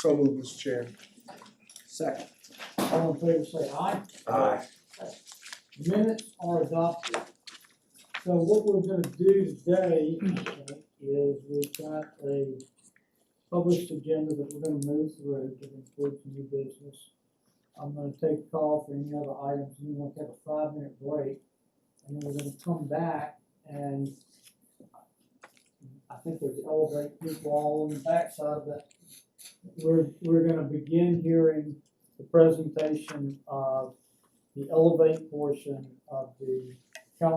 So moved, Mr. Chair. Second. All in favor say aye. Aye. Minutes are adopted. So what we're gonna do today is we've got a published agenda that we're gonna move through that includes new business. I'm gonna take a call for any other items, and we're gonna take a 5-minute break, and then we're gonna come back and I think there's elevate people all on the backside of that. We're gonna begin hearing the presentation of the elevate portion of the of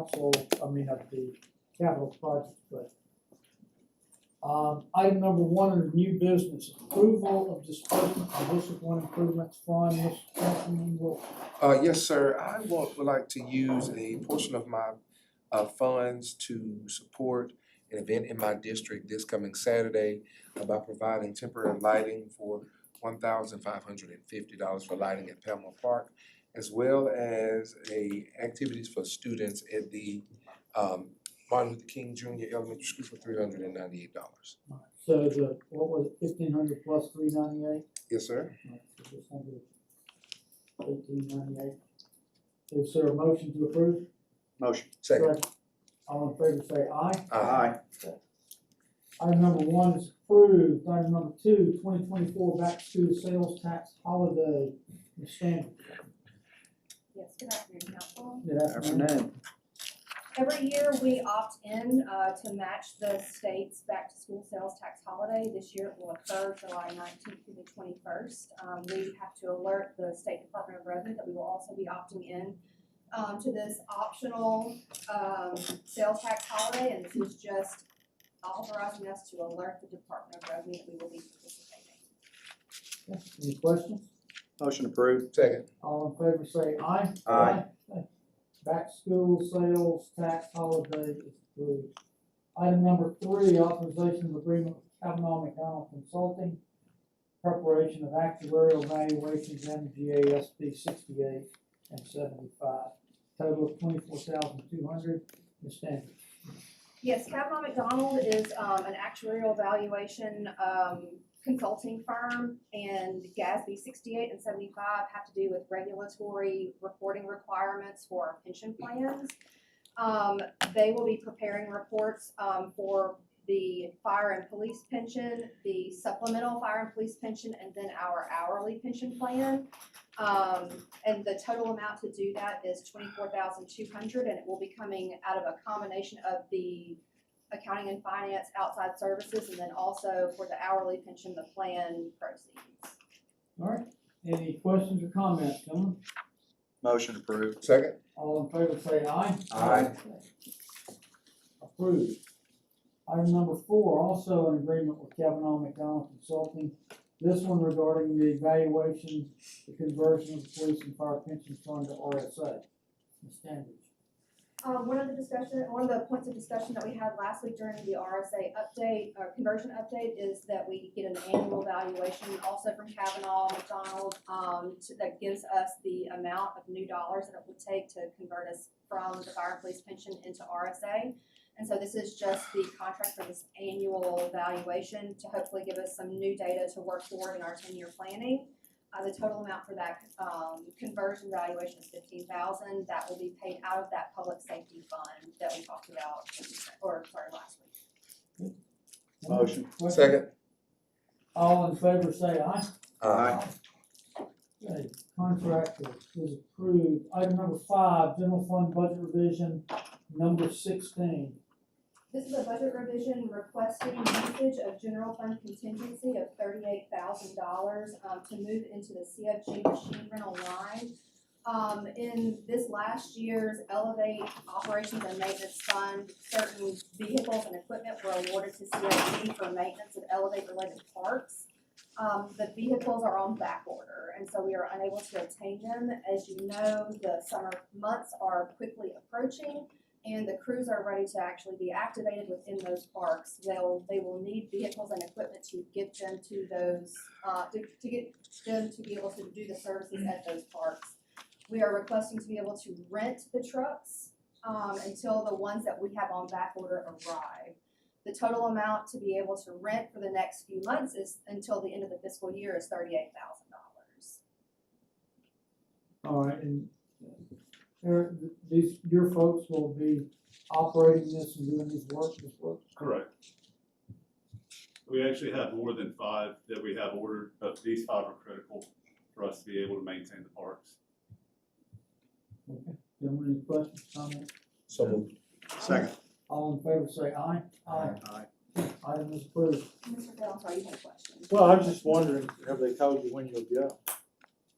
the capital project budget. Item number 1 under new business, approval of disbursement of District 1 improvements fund. Mr. Councilman Wilson. Yes, sir. I would like to use a portion of my funds to support an event in my district this coming Saturday by providing temporary lighting for $1,550 for lighting at Pamela Park, as well as activities for students at the Martin Luther King Jr. Elementary School for $398. So what was it, 1,500 plus 398? Yes, sir. So just under 1,898. Is there a motion to approve? Motion. Second. All in favor say aye. Aye. Item number 1 is approved. Item number 2, 2024 back to school sales tax holiday. Ms. Stanley. Yes, good afternoon, council. Good afternoon. Every year, we opt in to match the state's back-to-school sales tax holiday. This year, it will occur July 19th through the 21st. We have to alert the State Department of Revenue that we will also be opting in to this optional sales tax holiday, and this is just authorizing us to alert the Department of Revenue that we will be participating. Any questions? Motion approved. Second. All in favor say aye. Aye. Back to school sales tax holiday is approved. Item number 3, authorization of agreement with Kavanaugh McDonald Consulting, preparation of actuarial valuations and GASP 68 and 75, total of $24,200. Ms. Stanley. Yes, Kavanaugh McDonald is an actuarial valuation consulting firm, and GASB 68 and 75 have to do with regulatory reporting requirements for our pension plans. They will be preparing reports for the fire and police pension, the supplemental fire and police pension, and then our hourly pension plan. And the total amount to do that is $24,200, and it will be coming out of a combination of the accounting and finance outside services, and then also for the hourly pension, the plan proceeds. All right. Any questions or comments, gentlemen? Motion approved. Second. All in favor say aye. Aye. Approved. Item number 4, also an agreement with Kavanaugh McDonald Consulting. This one regarding the evaluation, the conversion of the police and fire pension fund to RSA. Ms. Standish. One of the points of discussion that we had last week during the RSA update, or conversion update, is that we get an annual valuation also from Kavanaugh McDonald that gives us the amount of new dollars that it would take to convert us from the fire and police pension into RSA. And so this is just the contract for this annual valuation to hopefully give us some new data to work toward in our 10-year planning. The total amount for that conversion valuation is $15,000. That will be paid out of that public safety fund that we talked about, last week. Motion. Second. All in favor say aye. Aye. Okay, contract is approved. Item number 5, general fund budget revision number 16. This is a budget revision requesting usage of general fund contingency of $38,000 to move into the CFG machine rental line. In this last year's Elevate Operations and Maintenance Fund, certain vehicles and equipment were awarded to CFG for maintenance of Elevate related parts. The vehicles are on back order, and so we are unable to obtain them. As you know, the summer months are quickly approaching, and the crews are ready to actually be activated within those parks. They will need vehicles and equipment to get them to those, to get them to be able to do the services at those parks. We are requesting to be able to rent the trucks until the ones that we have on back order arrive. The total amount to be able to rent for the next few months is, until the end of the fiscal year, is $38,000. All right, and your folks will be operating this and doing this work? Correct. We actually have more than 5 that we have ordered, but these 5 are critical for us to be able to maintain the parks. Okay, gentlemen, any questions, comments? So moved. Second. All in favor, say aye. Aye. Item is approved. Mr. Bell, I'm sorry, you had a question. Well, I was just wondering, have they told you when you'll go?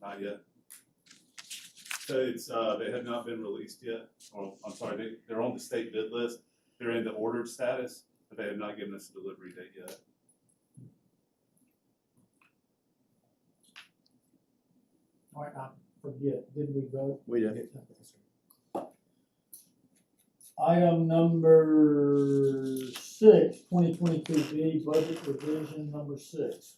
Not yet. So it's, they have not been released yet, or, I'm sorry, they're on the state bid list, they're in the ordered status, but they have not given us a delivery date yet. All right, I forget, did we vote? We did. Item number 6, 2022B, budget revision number 6.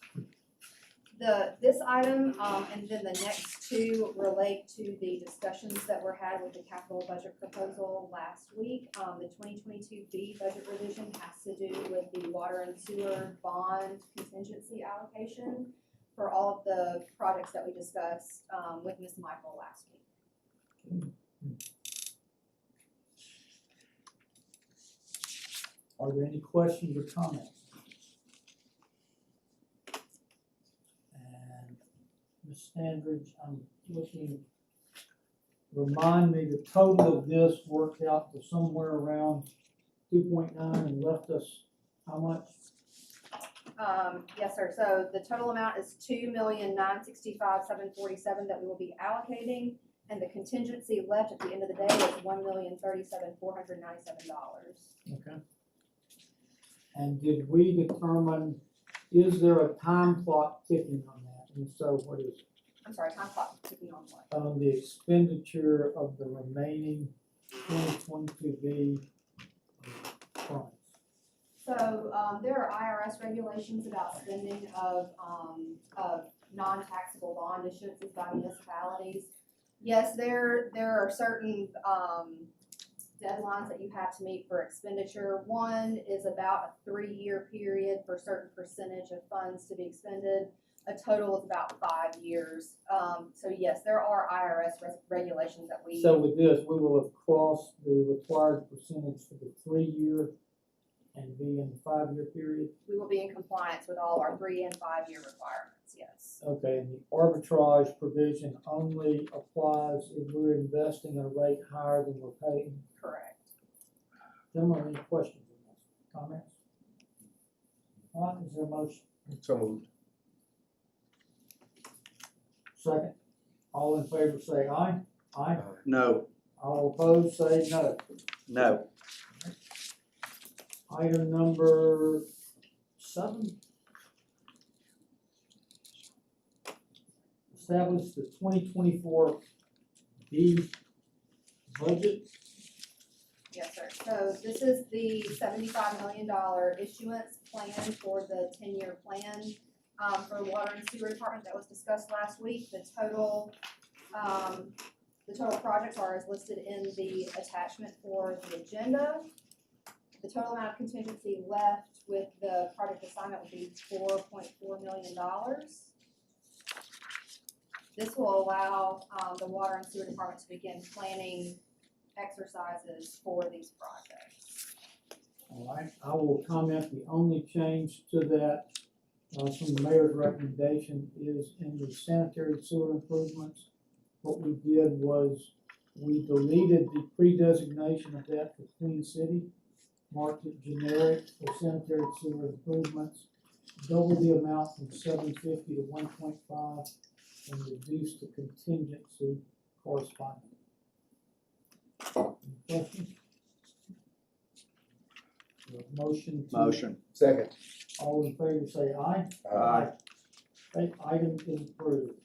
This item, and then the next 2 relate to the discussions that were had with the capital budget proposal last week. The 2022B budget revision has to do with the water and sewer bond contingency allocation for all of the projects that we discussed, with Ms. Michael last week. Are there any questions or comments? And Ms. Standridge, I'm looking, remind me, the total of this worked out to somewhere around 2.9 and left us how much? Yes, sir. So the total amount is $2,965,747 that we will be allocating, and the contingency left at the end of the day is $1,037,497. Okay. And did we determine, is there a time clock ticking on that? And so what is it? I'm sorry, time clock ticking on what? On the expenditure of the remaining 2022B funds? So, there are IRS regulations about spending of non-taxable bond issuances by municipalities. Yes, there are certain, deadlines that you have to meet for expenditure. One is about a 3-year period for a certain percentage of funds to be expended. A total of about 5 years. So yes, there are IRS regulations that we. So with this, we will have crossed the required percentage for the 3-year and be in the 5-year period? We will be in compliance with all our 3- and 5-year requirements, yes. Okay, and the arbitrage provision only applies if we're investing at a rate higher than we're paying? Correct. Gentlemen, any questions on this? Comments? All right, is there a motion? So moved. Second. All in favor say aye. Aye. No. All opposed say no. No. Item number 7. Establish the 2024 B budget. Yes, sir. So this is the $75 million issuance plan for the 10-year plan for the water and sewer department that was discussed last week. The total projects are as listed in the attachment for the agenda. The total amount of contingency left with the project assignment would be $4.4 million. This will allow the water and sewer department to begin planning exercises for these projects. All right, I will comment, the only change to that from the mayor's recommendation is in the sanitary sewer improvements. What we did was we deleted the pre-designation of that for Queen City, marked it generic for sanitary sewer improvements, double the amount from 750 to 1.5, and reduce the contingency correspondingly. Any questions? Motion to. Motion. Second. All in favor say aye. Aye. Okay, item is approved.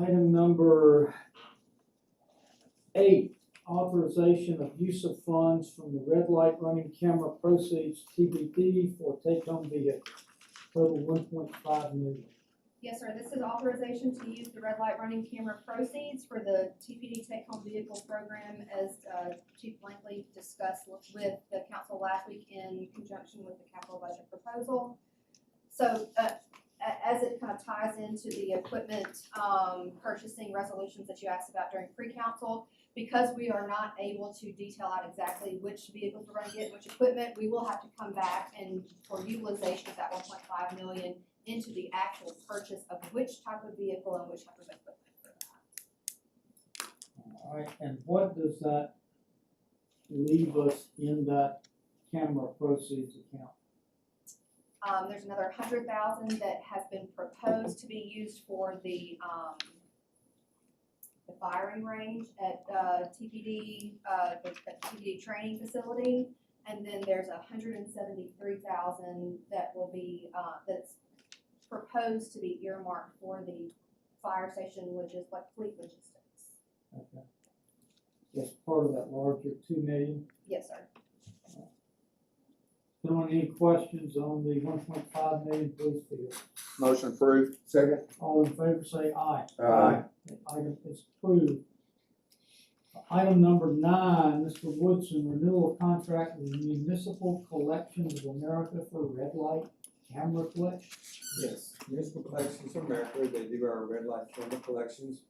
Item number 8, authorization of use of funds from the red light running camera proceeds TBD for take-home vehicle, total $1.5 million. Yes, sir, this is authorization to use the red light running camera proceeds for the TPD Take Home Vehicle Program as Chief Blankley discussed with the council last week in conjunction with the capital budget proposal. So, as it kind of ties into the equipment purchasing resolutions that you asked about during pre-council, because we are not able to detail out exactly which vehicles we're gonna get, which equipment, we will have to come back and for utilization of that 1.5 million into the actual purchase of which type of vehicle and which type of equipment for that. All right, and what does that leave us in that camera proceeds account? There's another 100,000 that has been proposed to be used for the firing range at TPD, the TPD training facility. And then there's 173,000 that will be, that's proposed to be earmarked for the fire station, fleet logistics. Okay. That's part of that larger 2 million. Yes, sir. Anyone, any questions on the 1.5 million police vehicles? Motion approved. Second? All in favor say aye. Aye. The item is approved. Item number 9, Mr. Woodson, renewal of contract with Municipal Collections of America for red light camera collection. Yes, Municipal Collections of America, they do our red light camera collections.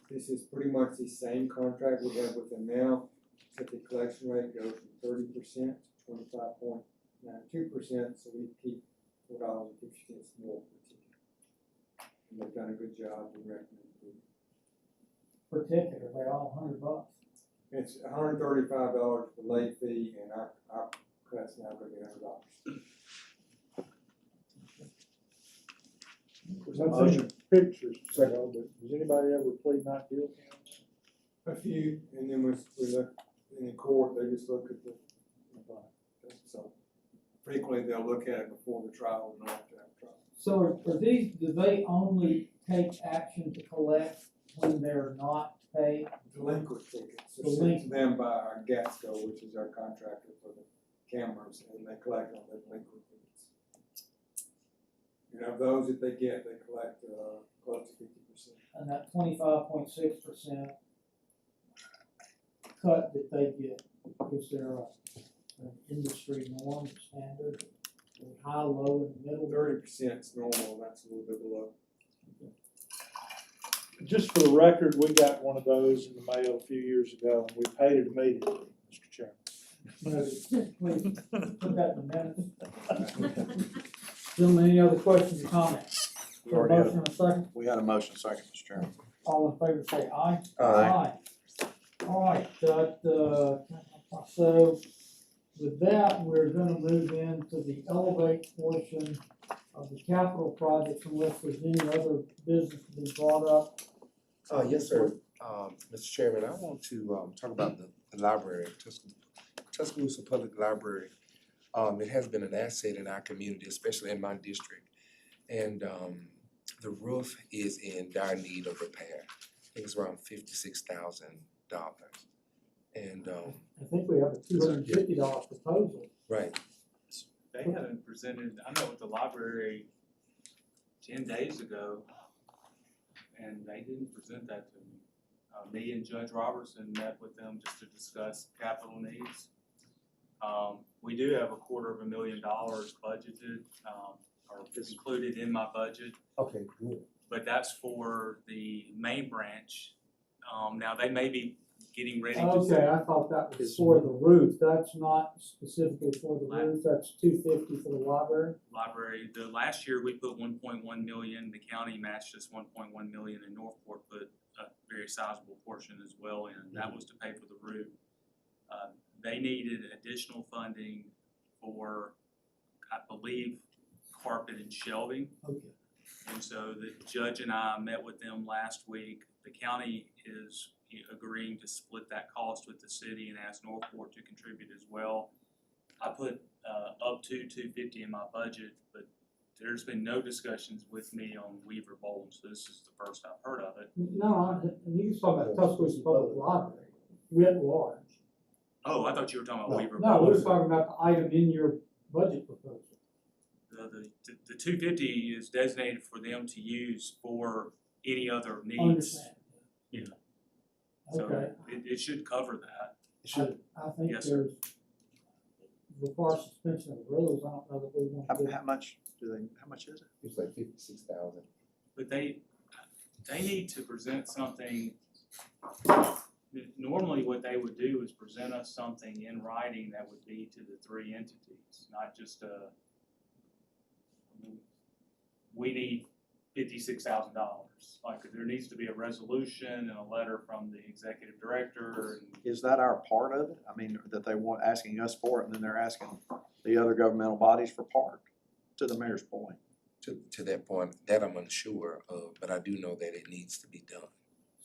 This is pretty much the same contract we have with them now, except the collection rate goes from 30% to 25.92%, so we keep $4.50 more per ticket. And they've done a good job, we recommend it. Per ticket, are they all $100? It's $135 for the late fee, and our cut's now gonna be $100. I've seen pictures, Second. but does anybody ever plead not guilty? A few, and then we look in the court, they just look at the, so frequently they'll look at it before the trial and after the trial. So are these, do they only take action to collect when they're not paid? Delinquent tickets are sent to Delinquent. them by our GATSCO, which is our contractor for the cameras, and they collect on the delinquent tickets. And of those that they get, they collect close to 50%. And that 25.6% cut that they get, is there an industry norm, standard, high, low, in the middle? 30% is normal, that's a little bit below. Just for the record, we got one of those in the mail a few years ago, and we paid it immediately, Mr. Chairman. Please, put that in the minutes. Gentlemen, any other questions or comments? We For a already had motion and a second, We had a motion second, Mr. Chairman. all in favor say aye. Aye. All right, so with that, we're gonna move into the elevate portion of the capital projects unless there's any other business to be brought up. Yes, sir. Mr. Chairman, I want to talk about the library, Tuscaloosa Public Library. It has been an asset in our community, especially in my district. And the roof is in dire need of repair. I think it's around $56,000. And I think we have a $250 proposal. right, They haven't presented, I met with the library 10 days ago, and they didn't present that to me. Me and Judge Robertson met with them just to discuss capital needs. We do have $250,000 budgeted, or included in my budget, okay, good. but that's for the main branch. Now, they may be getting ready to. Okay, I thought that was for the roof, that's not specifically for the roof, that's $250 for the library. Library, the last year we put 1.1 million, the county matched us 1.1 million, and Northport put a very sizable portion as well in, that was to pay for the roof. They needed additional funding for, I believe, carpet and shelving. Okay. And so the judge and I met with them last week. The county is agreeing to split that cost with the city and asked Northport to contribute as well. I put up to $250 in my budget, but there's been no discussions with me on Weaver Bowl, so this is the first I've heard of it. No, you was talking about Tuscaloosa Public Library, writ large. Oh, I thought you were talking about Weaver No, Bowl. we were talking about the item in your budget proposal. The So the 250 is designated for them to use for any other needs. Understand. Yeah. Okay, So it should cover that. I think Yes, sir. there's, require suspension of rules, I don't know that we want to. How much how much is it? It's like 56,000. But they need to present something. Normally what they would do is present us something in writing that would be to the three entities, not just we need $56,000. Like, there needs to be a resolution and a letter from the executive director. Is that our part of it? I mean, that they want, asking us for it, and then they're asking the other governmental bodies for part, to the mayor's point. To that point, that I'm unsure of, but I do know that it needs to be done.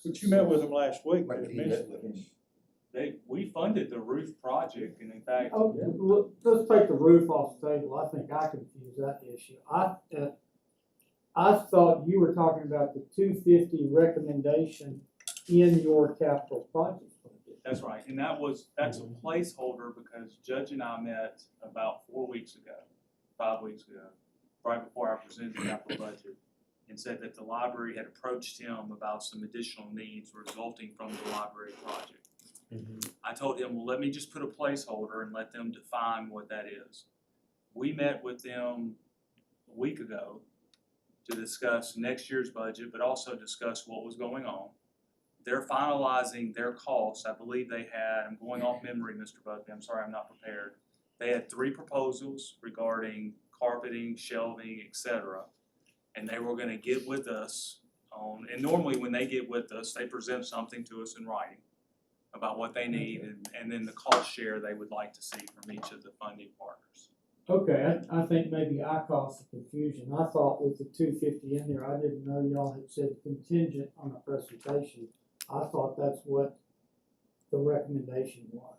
But you met with them last week, Like, didn't he you? met with him. We funded the roof project, and in fact, Oh, let's take the roof off the table, I think I confused that issue. I thought you were talking about the 250 recommendation in your capital project budget. that's right, and that's a placeholder because Judge and I met about 5 weeks ago, right before I presented the capital budget, and said that the library had approached him about some additional needs resulting from the library project. I told him, well, let me just put a placeholder and let them define what that is. We met with them a week ago to discuss next year's budget, but also discuss what was going on. They're finalizing their costs. I believe they had, I'm going off memory, Mr. Buckley, I'm sorry, I'm not prepared. They had 3 proposals regarding carpeting, shelving, etc. And they were gonna get with us on, and normally when they get with us, they present something to us in writing about what they need, and then the cost share they would like to see from each of the funding partners. Okay, I think maybe I caused the confusion. I thought with the 250 in there, I didn't know y'all had said contingent on a presentation. I thought that's what the recommendation was.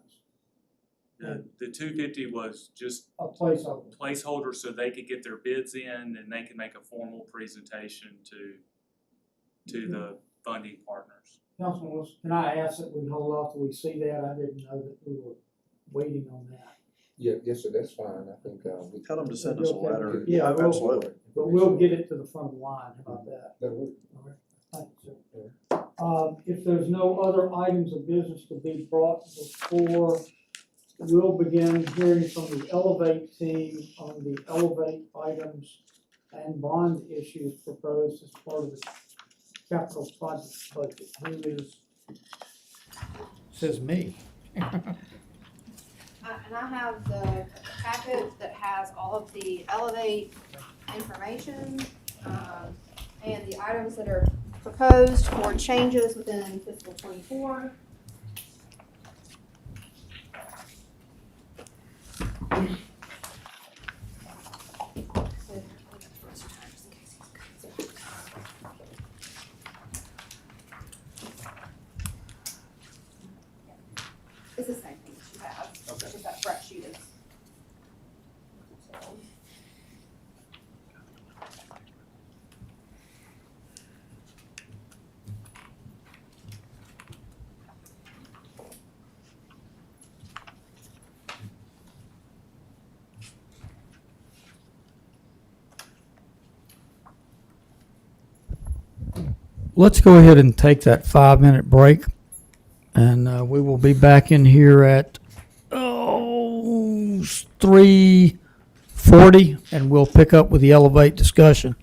The 250 was just A placeholder. placeholder so they could get their bids in and they could make a formal presentation to the funding partners. Councilman Wilson, can I ask that we hold off till we see that? I didn't know that we were waiting on that. Yeah, yes, sir, that's fine, I think, we. Tell them to send us a letter. Yeah, we'll- Absolutely. But we'll get it to the front of the line. How about that? That would, All right. Thank you, sir. If there's no other items of business to be brought before, we'll begin hearing from the Elevate team on the Elevate items and bond issues proposed as part of the capital project budget. Who is? Says me. And I have the packet that has all of the Elevate information, and the items that are proposed for changes within fiscal '24. It's the same thing that you have, it's just that fresh sheet is. Let's go ahead and take that 5-minute break, and we will be back in here at 3:40, and we'll pick up with the Elevate discussion.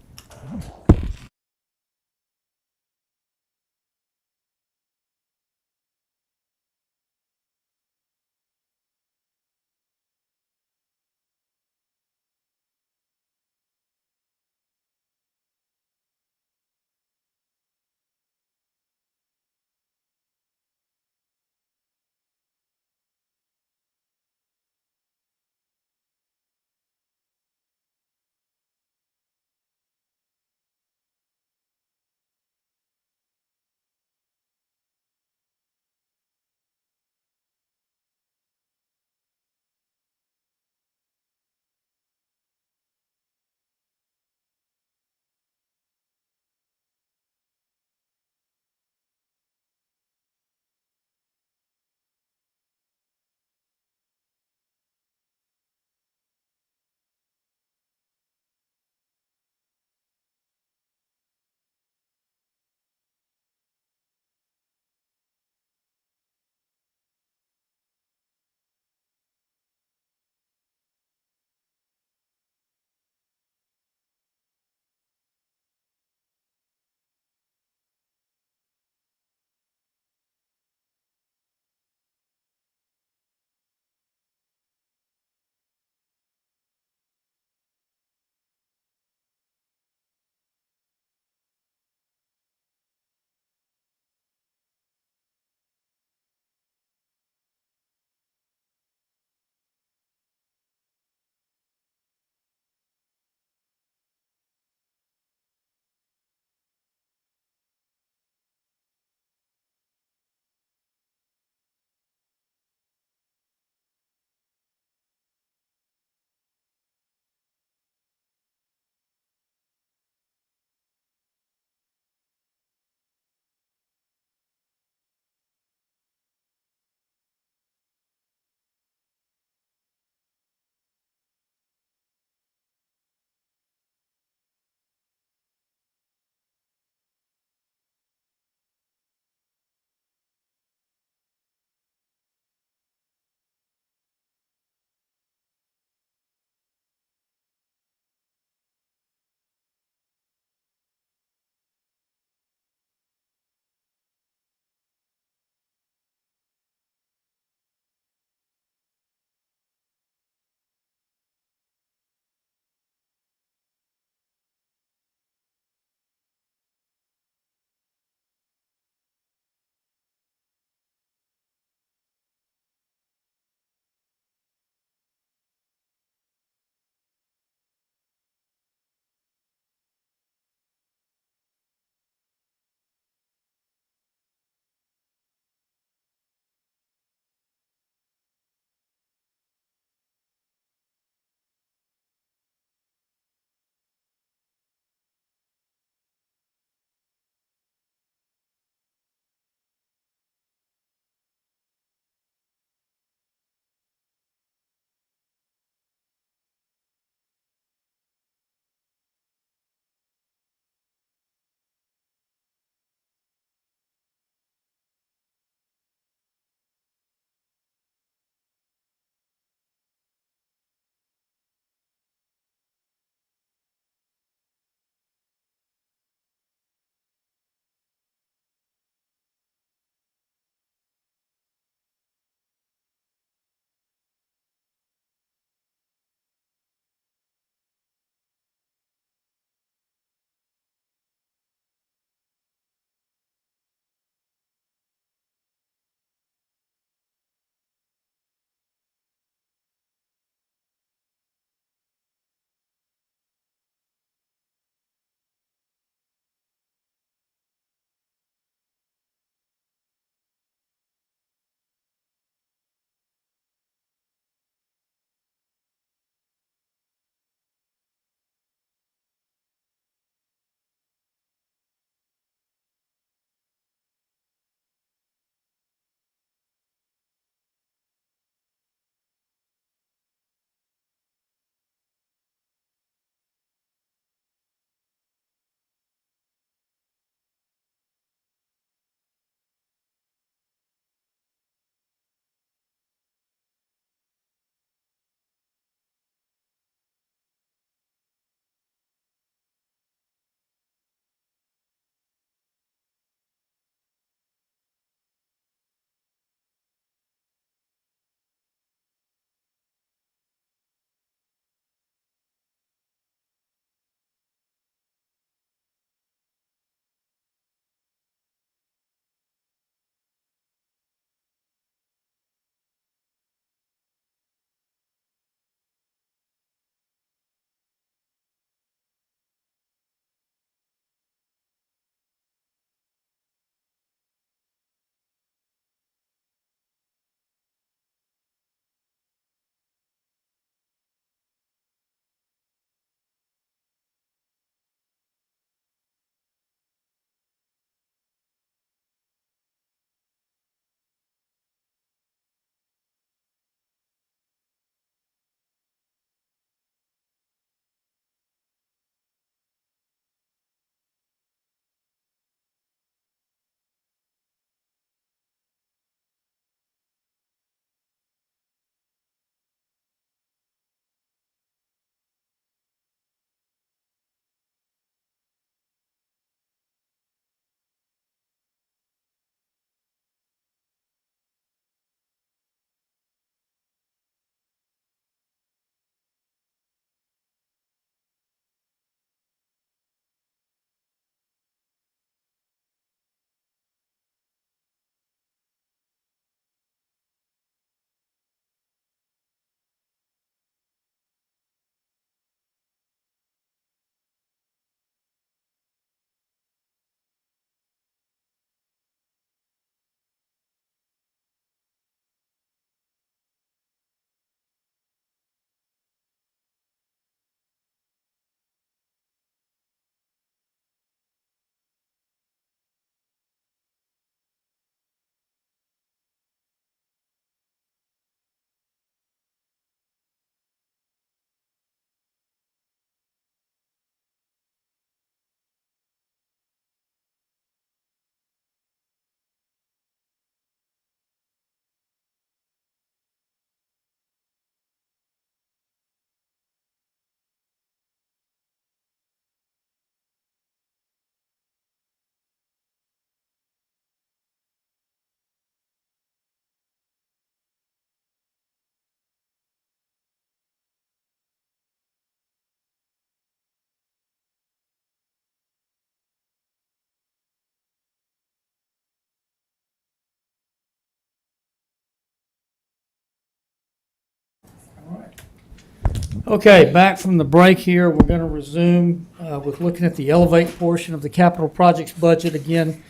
Okay, back from the break here, we're gonna resume with looking at the Elevate portion of the capital projects budget. Again,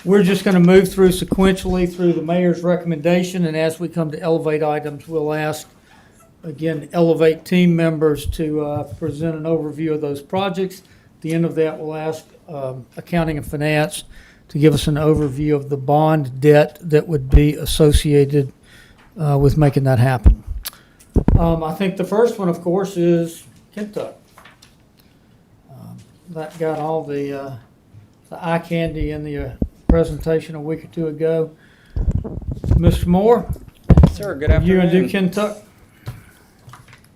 we're just gonna move through sequentially through the mayor's recommendation, and as we come to Elevate items, we'll ask, again, Elevate team members to present an overview of those projects. At the end of that, we'll ask Accounting and Finance to give us an overview of the bond debt that would be associated with making that happen. I think the first one, of course, is Kentucky. That got all the eye candy in the presentation a week or two ago. Mr. Moore? Sir, good You gonna do afternoon. Kentucky?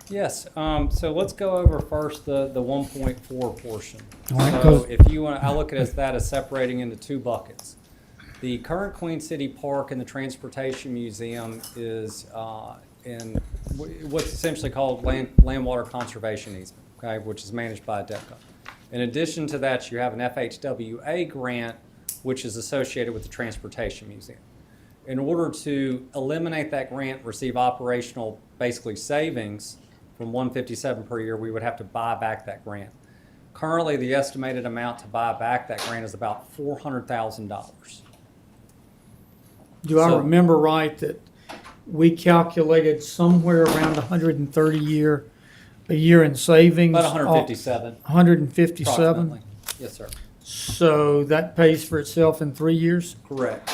Yes, so let's go over first the 1.4 portion. All right, So 'cause- if you want, I look at that as separating into two buckets. The current Queen City Park and the Transportation Museum is in what's essentially called land water conservation easement, okay, which is managed by DECA. In addition to that, you have an FHWA grant, which is associated with the Transportation Museum. In order to eliminate that grant, receive operational, basically savings from 157 per year, we would have to buy back that grant. Currently, the estimated amount to buy back that grant is about $400,000. Do I So- remember right that we calculated somewhere around 130 a year in savings? About 157, 157? approximately. Yes, sir. So that pays for itself in 3 years? Correct.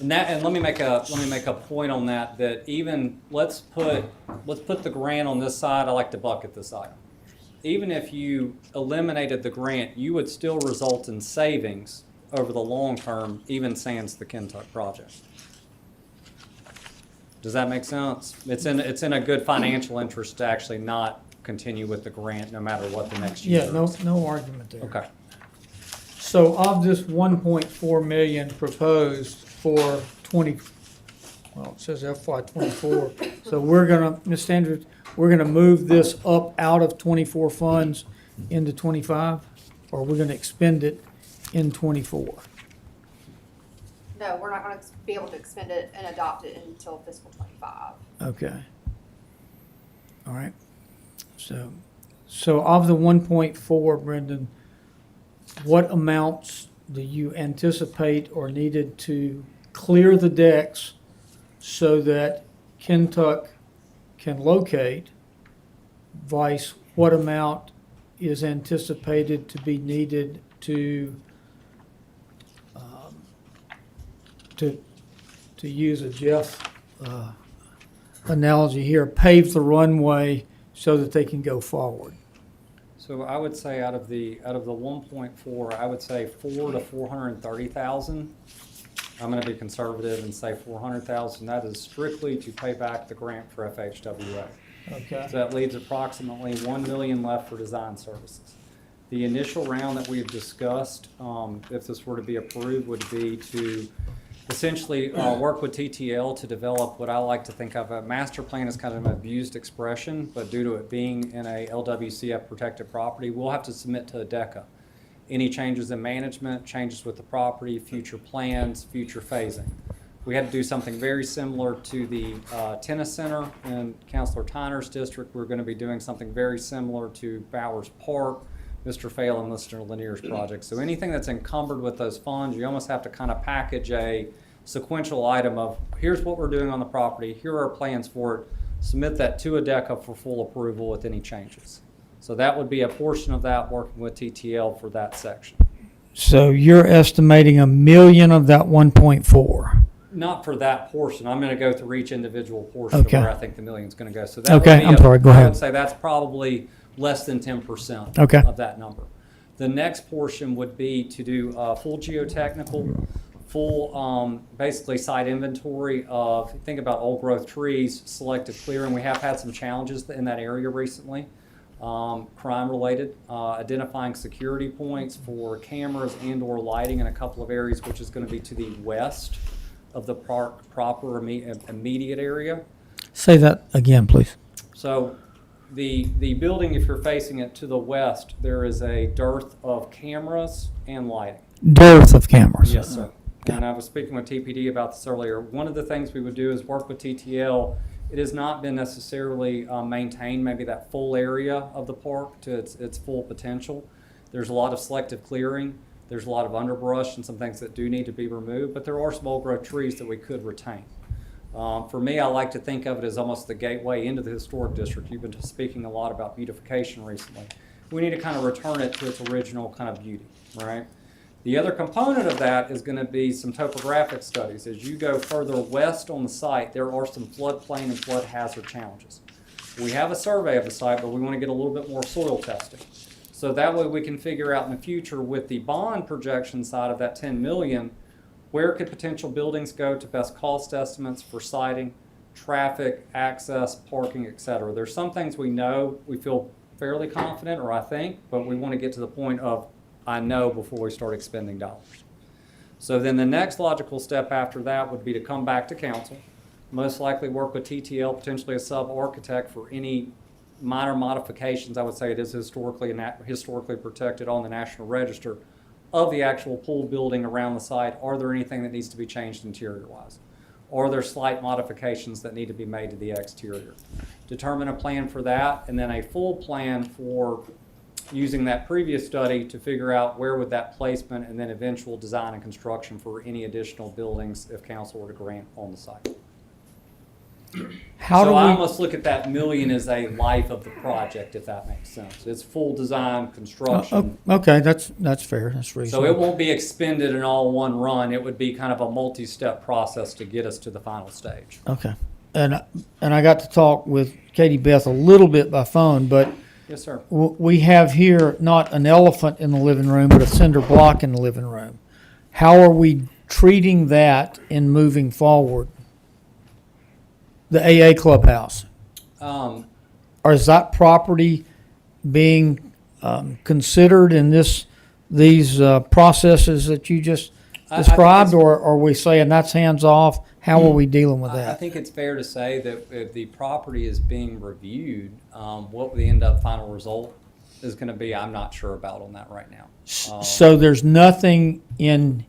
And let me make a point on that, that even, let's put the grant on this side. I like to bucket this item. Even if you eliminated the grant, you would still result in savings over the long term, even sans the Kentucky project. Does that make sense? It's in a good financial interest to actually not continue with the grant, no matter what the next year Yeah, no, is. no argument there. Okay. So of this 1.4 million proposed for 20, well, it says FY '24. So we're gonna, Ms. Standard, we're gonna move this up out of '24 funds into '25? Or we're gonna expend it in '24? No, we're not gonna be able to expend it and adopt it until fiscal '25. Okay. All right. So of the 1.4, Brendan, what amounts do you anticipate or needed to clear the decks so that Kentucky can locate, vice what amount is anticipated to be needed to use a Jeff analogy here, pave the runway so that they can go forward? So I would say out of the 1.4, I would say 4 to 430,000. I'm going to be conservative and say 400,000. That is strictly to pay back the grant for FHWA. Okay. So that leaves approximately 1 million left for design services. The initial round that we've discussed, if this were to be approved, would be to essentially work with TTL to develop what I like to think of. A master plan is kind of an abused expression, but due to it being in a LWCF protected property, we'll have to submit to ADECA any changes in management, changes with the property, future plans, future phasing. We had to do something very similar to the tennis center in Councilor Tyner's district. We're going to be doing something very similar to Bowers Park, Mr. Fail and Mr. Lanier's project. So anything that's encumbered with those funds, you almost have to kind of package a sequential item of, here's what we're doing on the property, here are our plans for it, submit that to ADECA for full approval with any changes. So that would be a portion of that, working with TTL for that section. So you're estimating $1 million of that 1.4? Not for that portion. I'm going to go through each individual portion of Okay. where I think the million's going to go. So that would Okay, be I'm sorry, go I ahead. would say that's probably less than 10% Okay. of that number. The next portion would be to do full geotechnical, full basically site inventory of, think about old growth trees, selective clearing. We have had some challenges in that area recently, crime related, identifying security points for cameras and or lighting in a couple of areas, which is going to be to the west of the park proper immediate area. Say that again, please. So the building, if you're facing it to the west, there is a dearth of cameras and lighting. Dearth of cameras. Yes, sir. And I was speaking with TPD about this earlier. One of the things we would do is work with TTL it has not been necessarily maintained, maybe that full area of the park to its full potential. There's a lot of selective clearing. There's a lot of underbrush and some things that do need to be removed, but there are some old growth trees that we could retain. For me, I like to think of it as almost the gateway into the historic district. You've been speaking a lot about beautification recently. We need to kind of return it to its original kind of beauty, right? The other component of that is going to be some topographic studies. As you go further west on the site, there are some floodplain and flood hazard challenges. We have a survey of the site, but we want to get a little bit more soil testing. So that way we can figure out in the future with the bond projection side of that 10 million, where could potential buildings go to best cost estimates for siting, traffic, access, parking, et cetera. There's some things we know, we feel fairly confident, or I think, but we want to get to the point of I know before we start expending dollars. So then the next logical step after that would be to come back to council, most likely work with TTL, potentially a sub-architect for any minor modifications. I would say it is historically protected on the National Register of the actual pool building around the site. Are there anything that needs to be changed interior-wise? Are there slight modifications that need to be made to the exterior? Determine a plan for that, and then a full plan for using that previous study to figure out where would that placement and then eventual design and construction for any additional buildings if council were to grant on the site. How So do I we, almost look at that million as a life of the project, if that makes sense. It's full design, construction. okay, that's fair, that's So reasonable. it won't be expended in all one run. It would be kind of a multi-step process to get us to the final stage. Okay, and I got to talk with Katie Beth a little bit by phone, but Yes, sir. we have here not an elephant in the living room, but a cinder block in the living room. How are we treating that in moving forward? The AA clubhouse, or is that property being considered in these processes that you just I think described, it's- or are we saying that's hands off? How are we dealing with I that? think it's fair to say that if the property is being reviewed, what the end up final result is going to be, I'm not sure about on that right now. So there's nothing in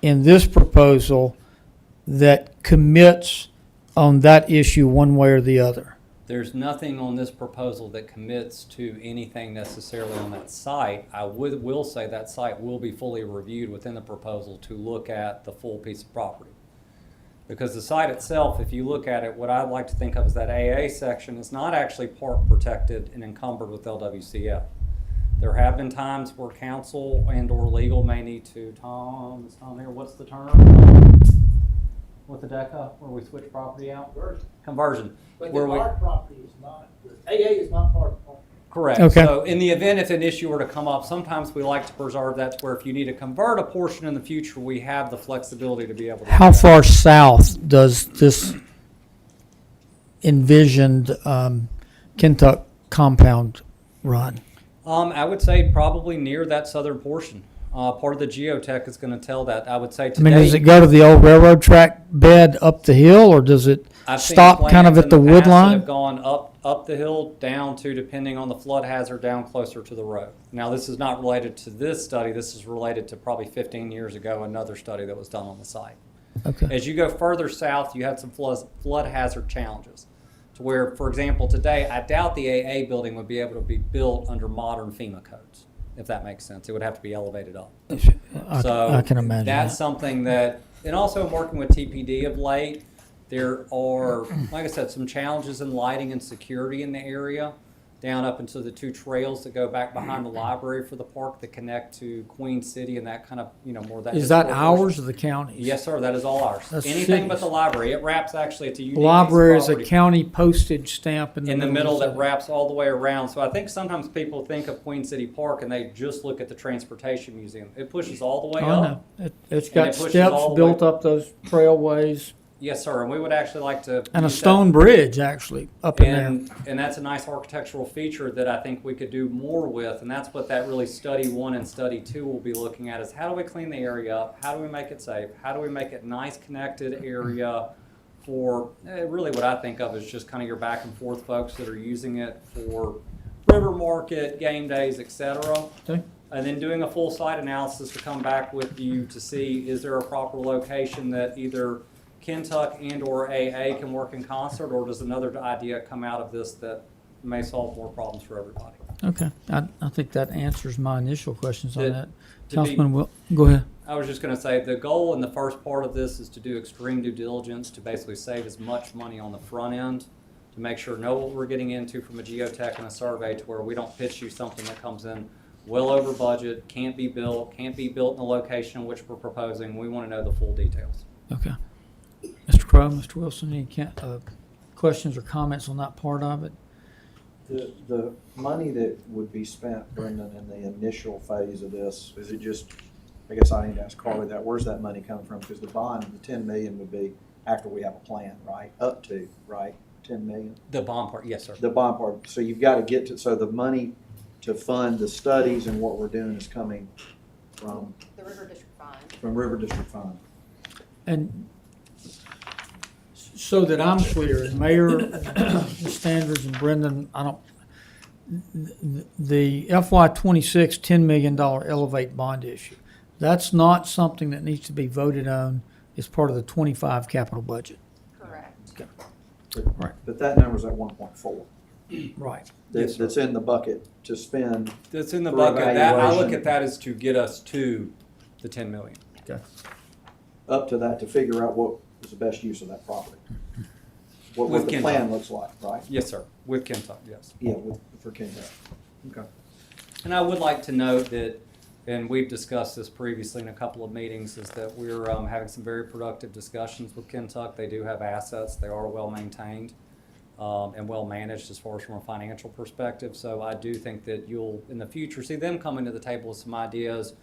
this proposal that commits on that issue one way or the other. There's nothing on this proposal that commits to anything necessarily on that site. I will say that site will be fully reviewed within the proposal to look at the full piece of property. Because the site itself, if you look at it, what I'd like to think of as that AA section is not actually park protected and encumbered with LWCF. There have been times where council and or legal may need to, Tom, is Tom here, what's the term? With the DECA, where we switch property out? Conversion. But Where the we- park property is not, AA is not part of the park. Correct. Okay. So in the event if an issue were to come up, sometimes we like to preserve that to where if you need to convert a portion in the future, we have the flexibility to be able to. How do that. far south does this envisioned Kentuck compound run? I would say probably near that southern portion. Part of the geotech is going to tell that. I would say I mean, does today, it go to the old railroad track bed up the hill, or does it I've seen stop kind of plans at in the wood past that line? have gone up the hill, down to, depending on the flood hazard, down closer to the road. Now, this is not related to this study. This is related to probably 15 years ago, another study that was done on the site. Okay. As you go further south, you had some flood hazard challenges. To where, for example, today, I doubt the AA building would be able to be built under modern FEMA codes, if that makes sense. It would have to be elevated up. So I can imagine that's that. something that, and also working with TPD of late, there are, like I said, some challenges in lighting and security in the area, down up into the two trails that go back behind the library for the park that connect to Queen City and that kind of, more that. Is that historic portion. ours or the county's? Yes, sir, that is all ours. That's Anything but cities. the library. It wraps actually, it's a unique The piece of library is a property county postage stamp in the middle of that the wraps all the way around. So I think sometimes people think of Queen City Park and they just look at the Transportation Museum. It pushes all the way I up. know. It's And got it pushes steps all the built way- up those trailways, Yes, sir, and we would actually like to. and a use that. stone bridge, actually, up in there. And that's a nice architectural feature that I think we could do more with, and that's what that really study 1 and study 2 will be looking at is how do we clean the area up? How do we make it safe? How do we make it nice connected area for really what I think of as just kind of your back and forth folks that are using it for river market, game days, etc. Okay. And then doing a full site analysis to come back with you to see is there a proper location that either Kentuck and or AA can work in concert, or does another idea come out of this that may solve more problems for everybody? Okay, I think that answers my initial questions on Did- that. to be- Councilman, go ahead. I was just gonna say, the goal in the first part of this is to do extreme due diligence to basically save as much money on the front end, to make sure know what we're getting into from a geotech and a survey, to where we don't pitch you something that comes in well over budget, can't be built in the location which we're proposing. We wanna know the full details. Okay. Mr. Crowe, Mr. Wilson, any questions or comments on that part of it? The money that would be spent, Brendan, in the initial phase of this, is it just, I guess I need to ask Carly that, where's that money coming from? Because the bond, the 10 million would be after we have a plan, right? Up to, right, 10 million? The bond part, yes, sir. The bond part, so you've got to get to, so the money to fund the studies and what we're doing is coming from, The River District Fund. from River District Fund. And so that I'm clear, and Mayor, Ms. Standards and Brendan, the FY 26 $10 million Elevate bond issue, that's not something that needs to be voted on as part of the 25 capital budget. Correct. Right. But that number's at 1.4. Right. That's in the bucket to spend. That's in the For bucket. That, I look evaluation. at that as to get us to the 10 million. Okay. Up to that to figure out what is the best use of that property. What With the plan looks like, right? Yes, sir, with Kentuck, yes. Yeah, for Kentuck. Okay. And I would like to note that, and we've discussed this previously in a couple of meetings, is that we're having some very productive discussions with Kentuck. They do have assets. They are well maintained and well managed as far as from a financial perspective. So I do think that you'll, in the future, see them coming to the table with some ideas,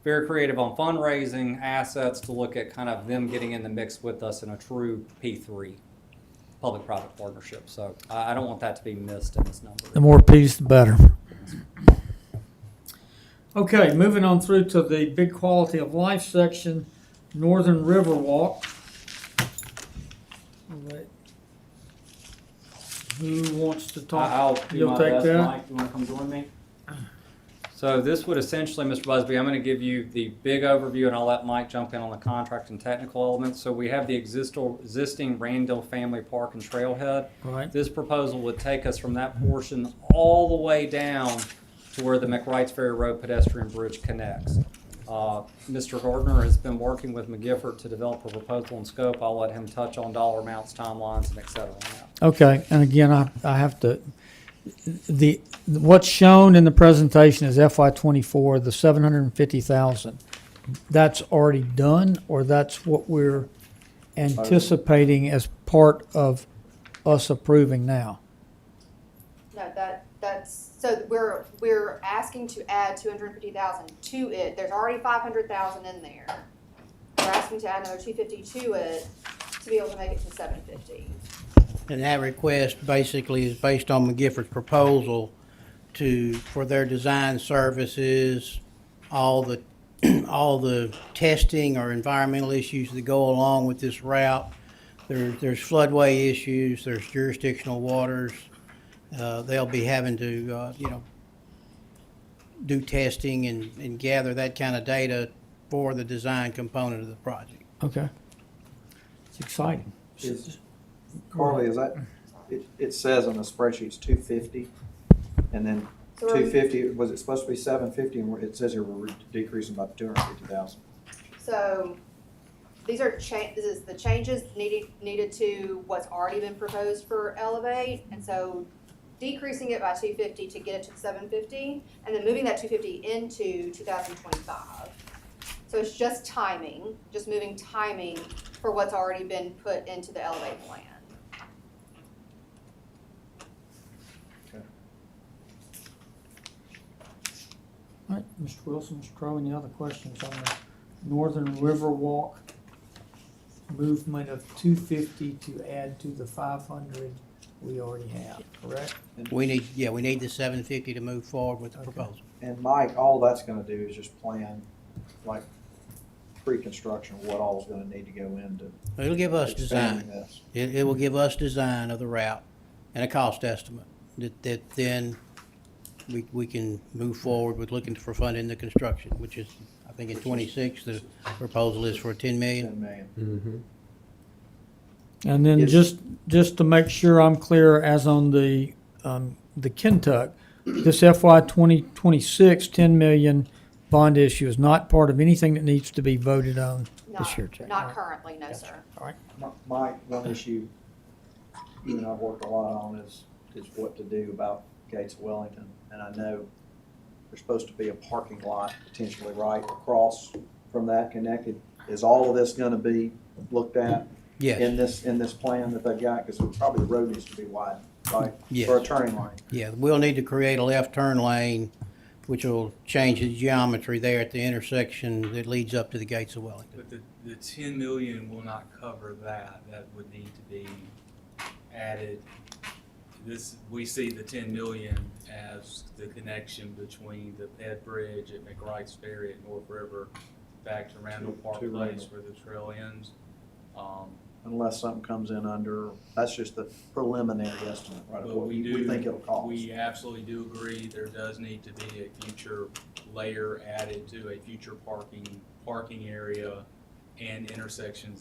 very creative on fundraising, assets, to look at kind of them getting in the mix with us in a true P3, public-private partnership. So I don't want that to be missed in this number. The more P's, the better. Okay, moving on through to the big quality of life section, Northern River Walk. All right. Who wants to talk? I'll do You'll my take best, that? Mike. You want to come join me? So this would essentially, Mr. Busby, I'm going to give you the big overview, and I'll let Mike jump in on the contract and technical elements. So we have the existing Randall Family Park and Trailhead. Right. This proposal would take us from that portion all the way down to where the McWrights Ferry Road pedestrian bridge connects. Mr. Gardner has been working with McGifford to develop a proposal and scope. I'll let him touch on dollar amounts, timelines, and et cetera on that. Okay, and again, I have to, what's shown in the presentation is FY 24, the 750,000. That's already done, or that's what we're anticipating as part of us approving now? No, that's, so we're asking to add 250,000 to it. There's already 500,000 in there. We're asking to add another 250 to it to be able to make it to 750. And that request basically is based on McGifford's proposal for their design services, all the testing or environmental issues that go along with this route. There's floodway issues, there's jurisdictional waters. They'll be having to, do testing and gather that kind of data for the design component of the project. Okay. It's exciting. Carly, is that, it says on the spreadsheet's 250, and then So we're- 250, was it supposed to be 750, and it says here we're decreasing by 250,000. So these are this is the changes needed to what's already been proposed for Elevate, and so decreasing it by 250 to get it to 750, and then moving that 250 into 2025. So it's just timing, just moving timing for what's already been put into the Elevate plan. All right, Mr. Wilson, Mr. Crowe, any other questions on the Northern River Walk movement of 250 to add to the 500 we already have, correct? We need the 750 to move forward with the proposal. And Mike, all that's gonna do is just plan, like, pre-construction, what all is gonna need to go into It'll give us expanding design. this. It will give us design of the route and a cost estimate that then we can move forward with looking for funding the construction, which is, I think in 26, the proposal is for 10 million. 10 million. And then Yes. just to make sure I'm clear, as on the Kentuck, this FY 2026 10 million bond issue is not part of anything that needs to be voted on this year, Jack. Not currently, no, sir. My one issue, you and I've worked a lot on is what to do about Gates of Wellington. And I know there's supposed to be a parking lot potentially right across from that connected. Is all of this gonna be looked at Yes, in this plan that they've got? Because probably the road needs to be wide, right? Yes. For a turning lane. yeah, we'll need to create a left turn lane, which will change the geometry there at the intersection that leads up to the Gates of Wellington. But the 10 million will not cover that. That would need to be added. We see the 10 million as the connection between the Ped Bridge at McWright's Ferry at North River back to Randall Park To Place Randall. where the trail ends. Unless something comes in under, that's just the preliminary estimate, right? of But what we we do, think it'll cost. we absolutely do agree there does need to be a future layer added to a future parking area and intersection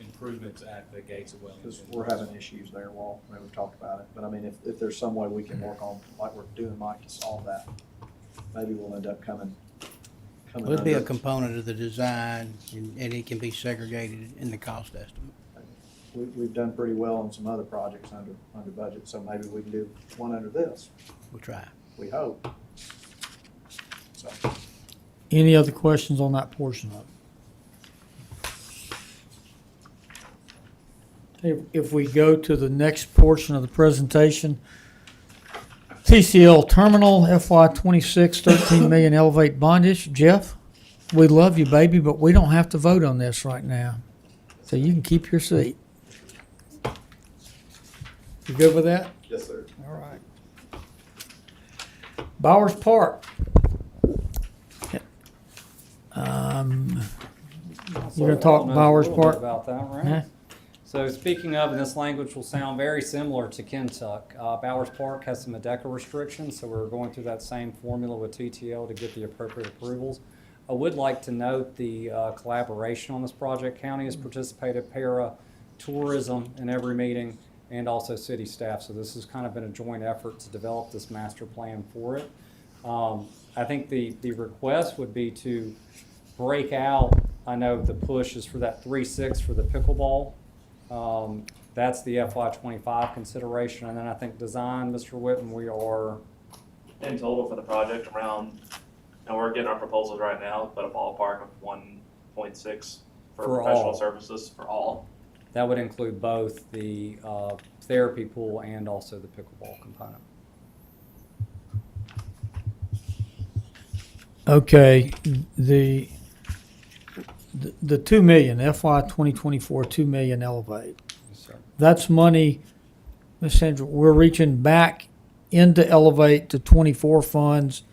improvements at the Gates of Wellington. Because we're having issues there, Walt, I mean, we've talked about it, but I mean, if there's some way we can work on, like we're doing, Mike, to solve that, maybe we'll end up coming It'll be a under. component of the design, and it can be segregated in the cost estimate. We've done pretty well on some other projects under budget, so maybe we can do one under this, We'll try. we hope. So, Any other questions on that portion of it? If we go to the next portion of the presentation, TCL Terminal FY 26 13 million Elevate bond issue. Jeff, we love you, baby, but we don't have to vote on this right now. So you can keep your seat. You good with that? Yes, sir. All right. Bowers Park. You're gonna talk Bowers Park? About that, Huh? right? So speaking of, and this language will sound very similar to Kentuck, Bowers Park has some ADECA restrictions, so we're going through that same formula with TTL to get the appropriate approvals. I would like to note the collaboration on this project. County has participated, para, tourism in every meeting, and also city staff. So this has kind of been a joint effort to develop this master plan for it. I think the request would be to break out, I know the push is for that 3.6 for the pickleball. That's the FY 25 consideration. And then I think design, Mr. Whitten, we are, In total for the project around, and we're getting our proposals right now, but a ballpark of 1.6 for For professional all. services for all. that would include both the therapy pool and also the pickleball component. Okay, the 2 million, FY 2024, 2 million Elevate. Yes, sir. That's money, Ms. Sandra, we're reaching back into Elevate to 24 funds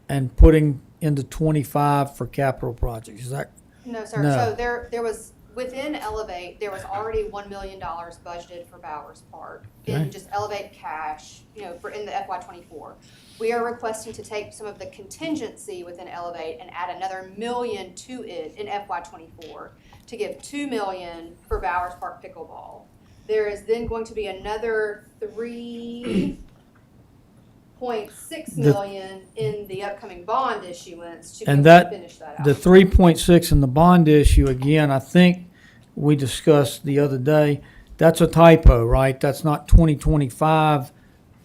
and putting into 25 for capital projects. Is that, No, sir. No. So there was, within Elevate, there was already $1 million budgeted for Bowers Park Okay. in just Elevate cash, for in the FY 24. We are requesting to take some of the contingency within Elevate and add another $1 million to it in FY 24 to give $2 million for Bowers Park pickleball. There is then going to be another $3.6 million in the upcoming bond issuance to be And able that- to finish that out. the 3.6 in the bond issue, again, I think we discussed the other day, that's a typo, right? That's not 2025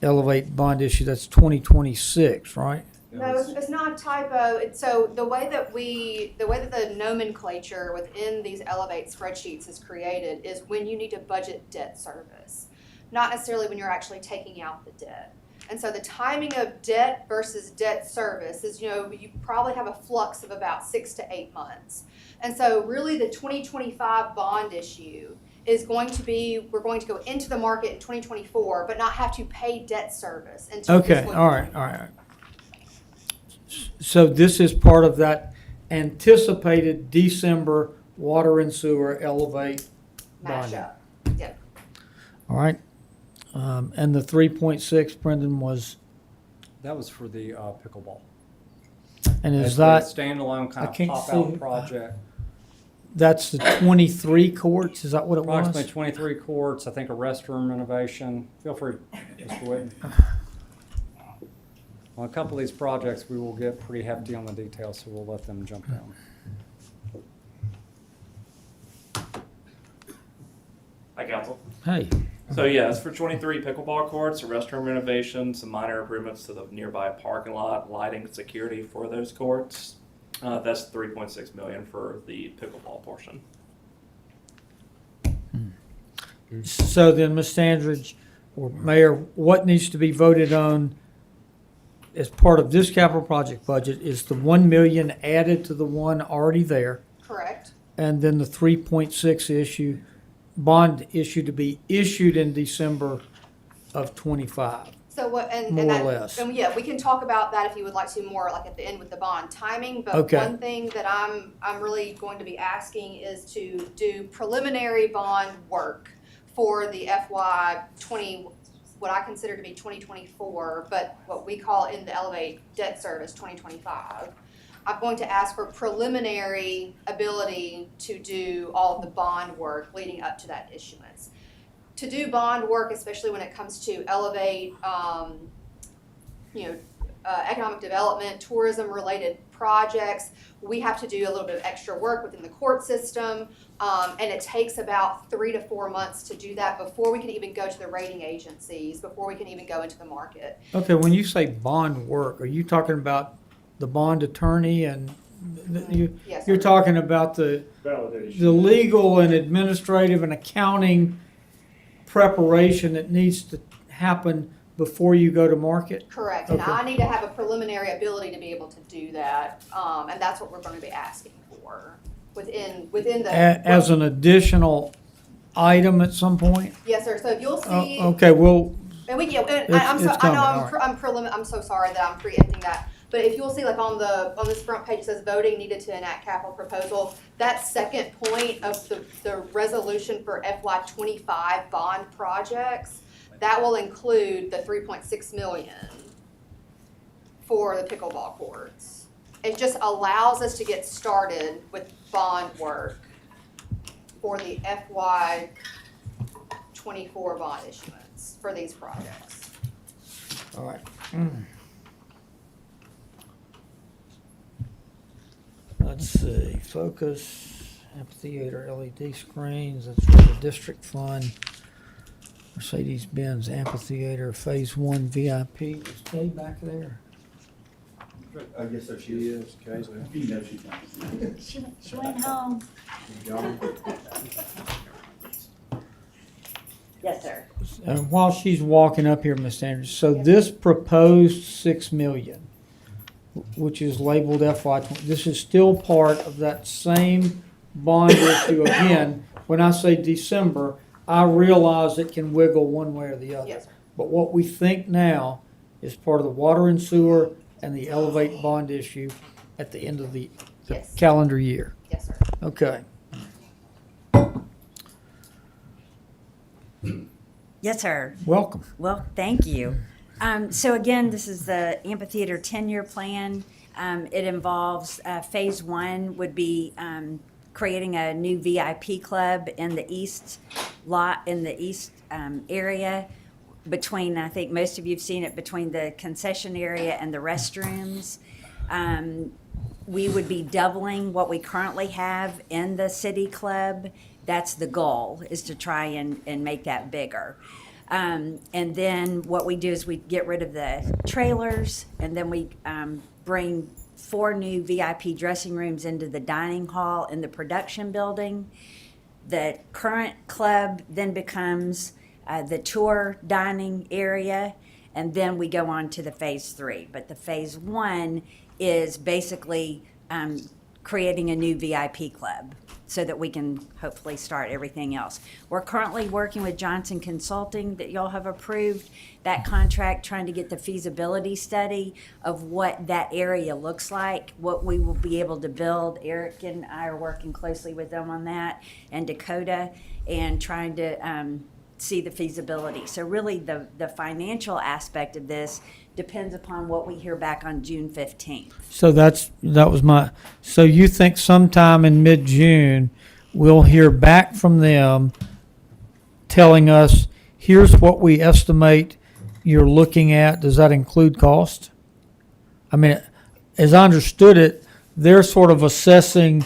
Elevate bond issue, that's 2026, right? No, it's not a typo. So the way that the nomenclature within these Elevate spreadsheets is created is when you need to budget debt service, not necessarily when you're actually taking out the debt. And so the timing of debt versus debt service is, you probably have a flux of about 6 to 8 months. And so really the 2025 bond issue is going to be, we're going to go into the market in 2024, but not have to pay debt service until Okay, fiscal year all right. So this is part of that anticipated December water and sewer Elevate bonding. mashup. Yep. All right. And the 3.6, Brendan, was, That was for the pickleball. and is It's a that, standalone I kind of can't pop-out see- project. that's the 23 courts, is that what it Approximately was? 23 courts, I think a restroom renovation. Feel free, Mr. Whitten. On a couple of these projects, we will get pretty hefty on the details, so we'll let them jump down. Hi, council. Hey, So yeah, it's for 23 pickleball courts, a restroom renovation, some minor improvements to the nearby parking lot, lighting, and security for those courts. That's 3.6 million for the pickleball portion. so then, Ms. Sandridge, or Mayor, what needs to be voted on as part of this capital project budget is the 1 million added to the one already there, Correct. and then the 3.6 bond issue to be issued in December of 25. So what, and More or that, less. and yeah, we can talk about that if you would like to more like at the end with the bond timing, but Okay. one thing that I'm really going to be asking is to do preliminary bond work for the FY 20, what I consider to be 2024, but what we call in the Elevate Debt Service 2025. I'm going to ask for preliminary ability to do all of the bond work leading up to that issuance. To do bond work, especially when it comes to Elevate, economic development, tourism-related projects, we have to do a little bit of extra work within the court system, and it takes about 3 to 4 months to do that before we can even go to the rating agencies, before we can even go into the market. Okay, when you say bond work, are you talking about the bond attorney and Yes, you're sir. talking about the Validation. legal and administrative and accounting preparation that needs to happen before you go to market? Correct, and Okay. I need to have a preliminary ability to be able to do that, and that's what we're going to be asking for within the. As an additional item at some point? Yes, sir, so if you'll see. Okay, well, And we, yeah, and It's- I'm so, it's I know coming, I'm so sorry that I'm preempting that. But if you'll see like on this front page, it says voting needed to enact capital proposal. That second point of the resolution for FY 25 bond projects, that will include the 3.6 million for the pickleball courts. It just allows us to get started with bond work for the FY 24 bond issuance for these projects. all right. Let's see, focus, amphitheater, LED screens, that's for the district fund. Mercedes-Benz amphitheater, phase 1 VIP, is Kay back there? I guess so, she is, occasionally. You know she's not. She went home. Yes, sir. And while she's walking up here, Ms. Sanders, so this proposed 6 million, which is labeled FY 20, this is still part of that same bond issue. Again, when I say December, I realize it can wiggle one way or the other. Yes, sir. But what we think now is part of the water and sewer and the Elevate bond issue at the end of the Yes. calendar year. Yes, sir. Okay. Yes, sir. Welcome. Well, thank you. So again, this is the amphitheater 10-year plan. It involves, phase 1 would be creating a new VIP club in the east area between, I think most of you have seen it, between the concession area and the restrooms. We would be doubling what we currently have in the city club. That's the goal, is to try and make that bigger. And then what we do is we get rid of the trailers, and then we bring 4 new VIP dressing rooms into the dining hall in the production building. The current club then becomes the tour dining area, and then we go on to the phase 3. But the phase 1 is basically creating a new VIP club so that we can hopefully start everything else. We're currently working with Johnson Consulting that y'all have approved that contract, trying to get the feasibility study of what that area looks like, what we will be able to build. Eric and I are working closely with them on that, and Dakota, and trying to see the feasibility. So really the financial aspect of this depends upon what we hear back on June 15th. So that was so you think sometime in mid-June, we'll hear back from them telling us, here's what we estimate you're looking at. Does that include cost? I mean, as I understood it, they're sort of assessing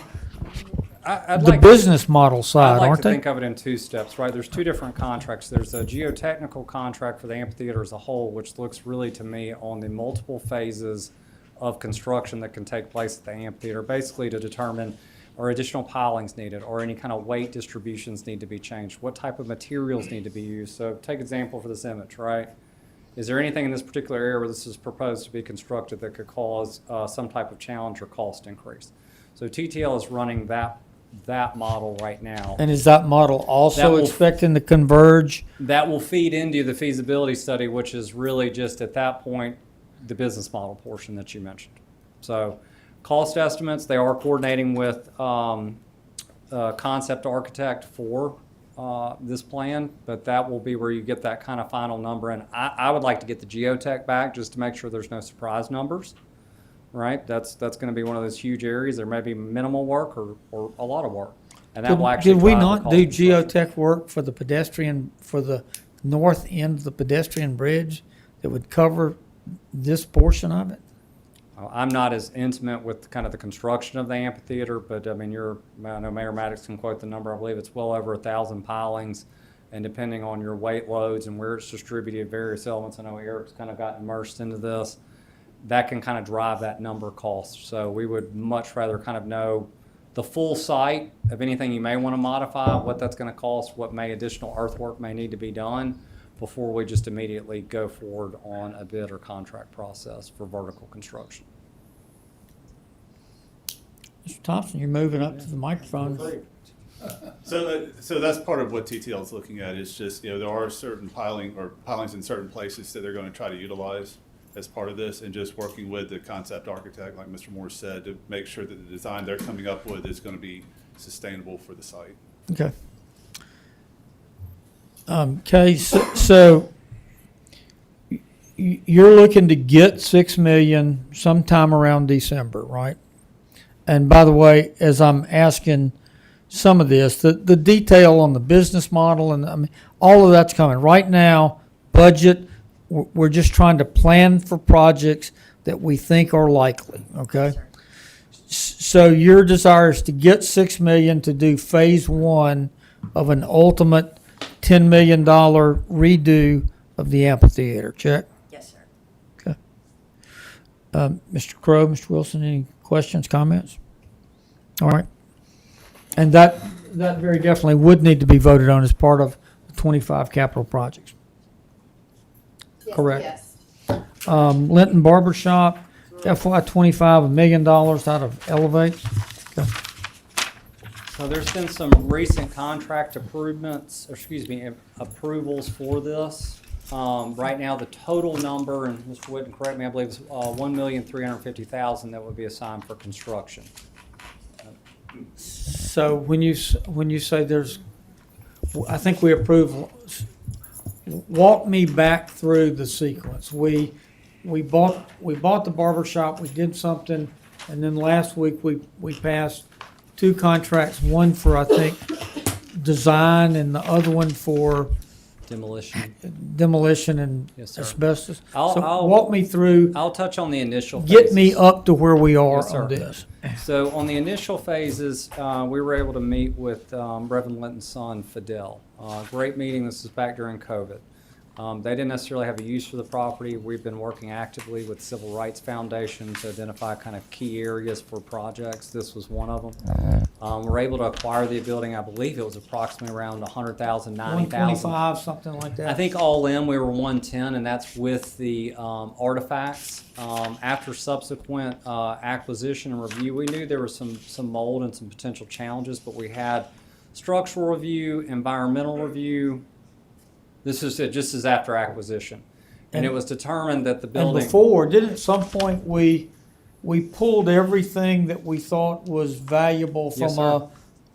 I'd the like business model side, I'd like aren't to they? think of it in two steps, right? There's two different contracts. There's a geotechnical contract for the amphitheater as a whole, which looks really to me on the multiple phases of construction that can take place at the amphitheater, basically to determine are additional pilings needed or any kind of weight distributions need to be changed, what type of materials need to be used. So take example for this image, right? Is there anything in this particular area where this is proposed to be constructed that could cause some type of challenge or cost increase? So TTL is running that model right now. And is that model That also will- expecting to converge? That will feed into the feasibility study, which is really just at that point, the business model portion that you mentioned. So cost estimates, they are coordinating with concept architect for this plan, but that will be where you get that kind of final number. And I would like to get the geotech back just to make sure there's no surprise numbers, right? That's going to be one of those huge areas. There may be minimal work or a lot of work. And that will actually Did we drive the not cost do of construction. geotech work for the pedestrian, for the north end of the pedestrian bridge that would cover this portion of it? I'm not as intimate with kind of the construction of the amphitheater, but I mean, I know Mayor Maddox can quote the number. I believe it's well over 1,000 pilings, and depending on your weight loads and where it's distributed, various elements. I know Eric's kind of gotten immersed into this. That can kind of drive that number cost. So we would much rather kind of know the full site of anything you may want to modify, what that's going to cost, what additional earthwork may need to be done before we just immediately go forward on a bid or contract process for vertical construction. Mr. Thompson, you're moving up to the microphone. So that's part of what TTL is looking at, is just, there are certain pilings in certain places that they're going to try to utilize as part of this, and just working with the concept architect, like Mr. Moore said, to make sure that the design they're coming up with is going to be sustainable for the site. Okay. Okay, so you're looking to get 6 million sometime around December, right? And by the way, as I'm asking some of this, the detail on the business model and I mean, all of that's coming. Right now, budget, we're just trying to plan for projects that we think are likely, okay? So your desire is to get 6 million to do phase one of an ultimate $10 million redo of the amphitheater, check? Yes, sir. Mr. Crowe, Mr. Wilson, any questions, comments? All right. And that very definitely would need to be voted on as part of the 25 capital projects. Yes, Correct. Yes. Linton Barber Shop, FY '25, $1 million out of Elevate. Okay. So there's been some recent contract approvals for this. Right now, the total number, and Mr. Whitten, correct me, I believe is $1,350,000 that would be assigned for construction. So when you say there's, I think we approve, walk me back through the sequence. We bought the barber shop, we did something, and then last week we passed 2 contracts, one for, I think, design and the other one for demolition and Yes, sir. asbestos. I'll- So I'll- walk me through, I'll touch on the initial get me phases. up to where we are Yes, sir. on this. So on the initial phases, we were able to meet with Reverend Linton's son, Fidel. Great meeting. This is back during COVID. They didn't necessarily have a use for the property. We've been working actively with Civil Rights Foundation to identify kind of key areas for projects. This was one of them. We're able to acquire the building. I believe it was approximately around 100,000, 90,000. 125, something like that. I think all in, we were 110, and that's with the artifacts. After subsequent acquisition and review, we knew there was some mold and some potential challenges, but we had structural review, environmental review. This is just as after acquisition. And it was determined that the And building. before, didn't at some point we pulled everything that we thought was valuable Yes, from a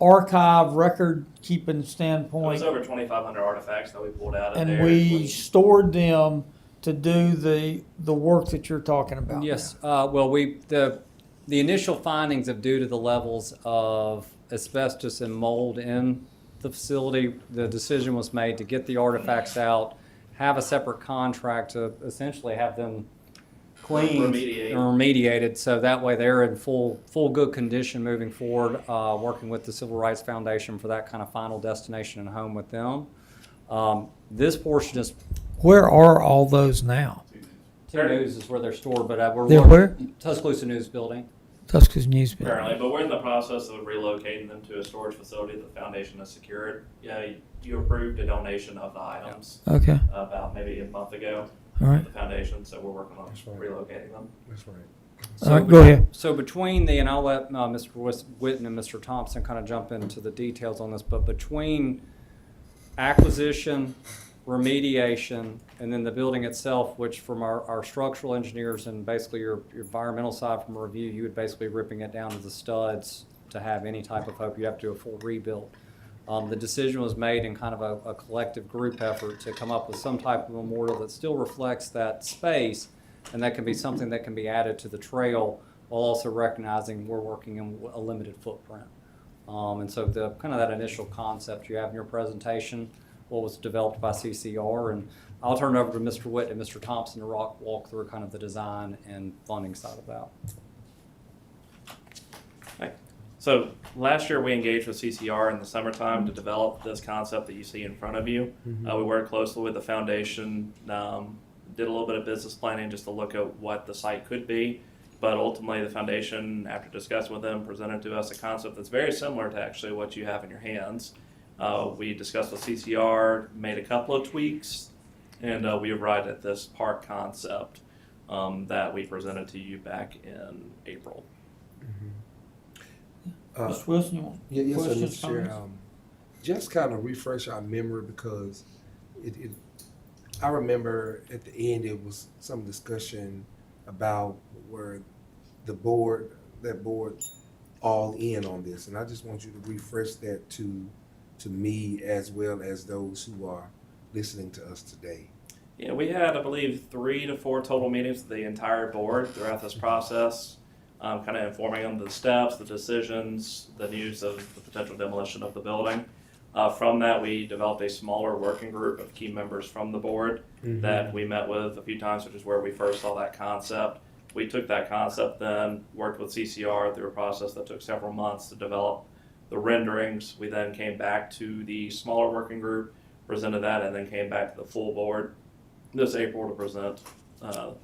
archive record keeping It was standpoint, over 2,500 artifacts that we pulled out of there. and we stored them to do the work that you're talking about. Yes, well, the initial findings of due to the levels of asbestos and mold in the facility, the decision was made to get the artifacts out, have a separate contract to essentially have them cleaned Remediate. and remediated, so that way they're in full good condition moving forward, working with the Civil Rights Foundation for that kind of final destination and home with them. This portion is, Where are all those now? Two News is where they're stored, but we're They're working- where? Tuscaloosa News Building. Tuscaloosa News Building. Currently, but we're in the process of relocating them to a storage facility that the foundation has secured. Yeah, you approved a donation of the items Okay, about maybe a month ago. all right. The foundation, so we're working on That's right. relocating them. That's right. All right, go ahead. So between the, and I'll let Mr. Witten and Mr. Thompson kind of jump into the details on this, but between acquisition, remediation, and then the building itself, which from our structural engineers and basically your environmental side from a review, you would basically ripping it down to the studs to have any type of hope. You have to do a full rebuild. The decision was made in kind of a collective group effort to come up with some type of memorial that still reflects that space, and that can be something that can be added to the trail while also recognizing we're working in a limited footprint. And so the kind of that initial concept you have in your presentation, what was developed by CCR, and I'll turn it over to Mr. Witt and Mr. Thompson to walk through kind of the design and funding side of that. So last year we engaged with CCR in the summertime to develop this concept that you see in front of you. We worked closely with the foundation, did a little bit of business planning just to look at what the site could be. But ultimately the foundation, after discussing with them, presented to us a concept that's very similar to actually what you have in your hands. We discussed with CCR, made a couple of tweaks, and we arrived at this park concept that we presented to you back in April. Mr. Wilson, you want Yes, sir, questions, Mr. Chair. comments? Just kind of refresh our memory because I remember at the end it was some discussion about where that board all in on this, and I just want you to refresh that to me as well as those who are listening to us today. Yeah, we had, I believe, 3 to 4 total meetings with the entire board throughout this process, kind of informing them the steps, the decisions, the news of the potential demolition of the building. From that, we developed a smaller working group of key members from the board that we met with a few times, which is where we first saw that concept. We took that concept then, worked with CCR through a process that took several months to develop the renderings. We then came back to the smaller working group, presented that, and then came back to the full board this April to present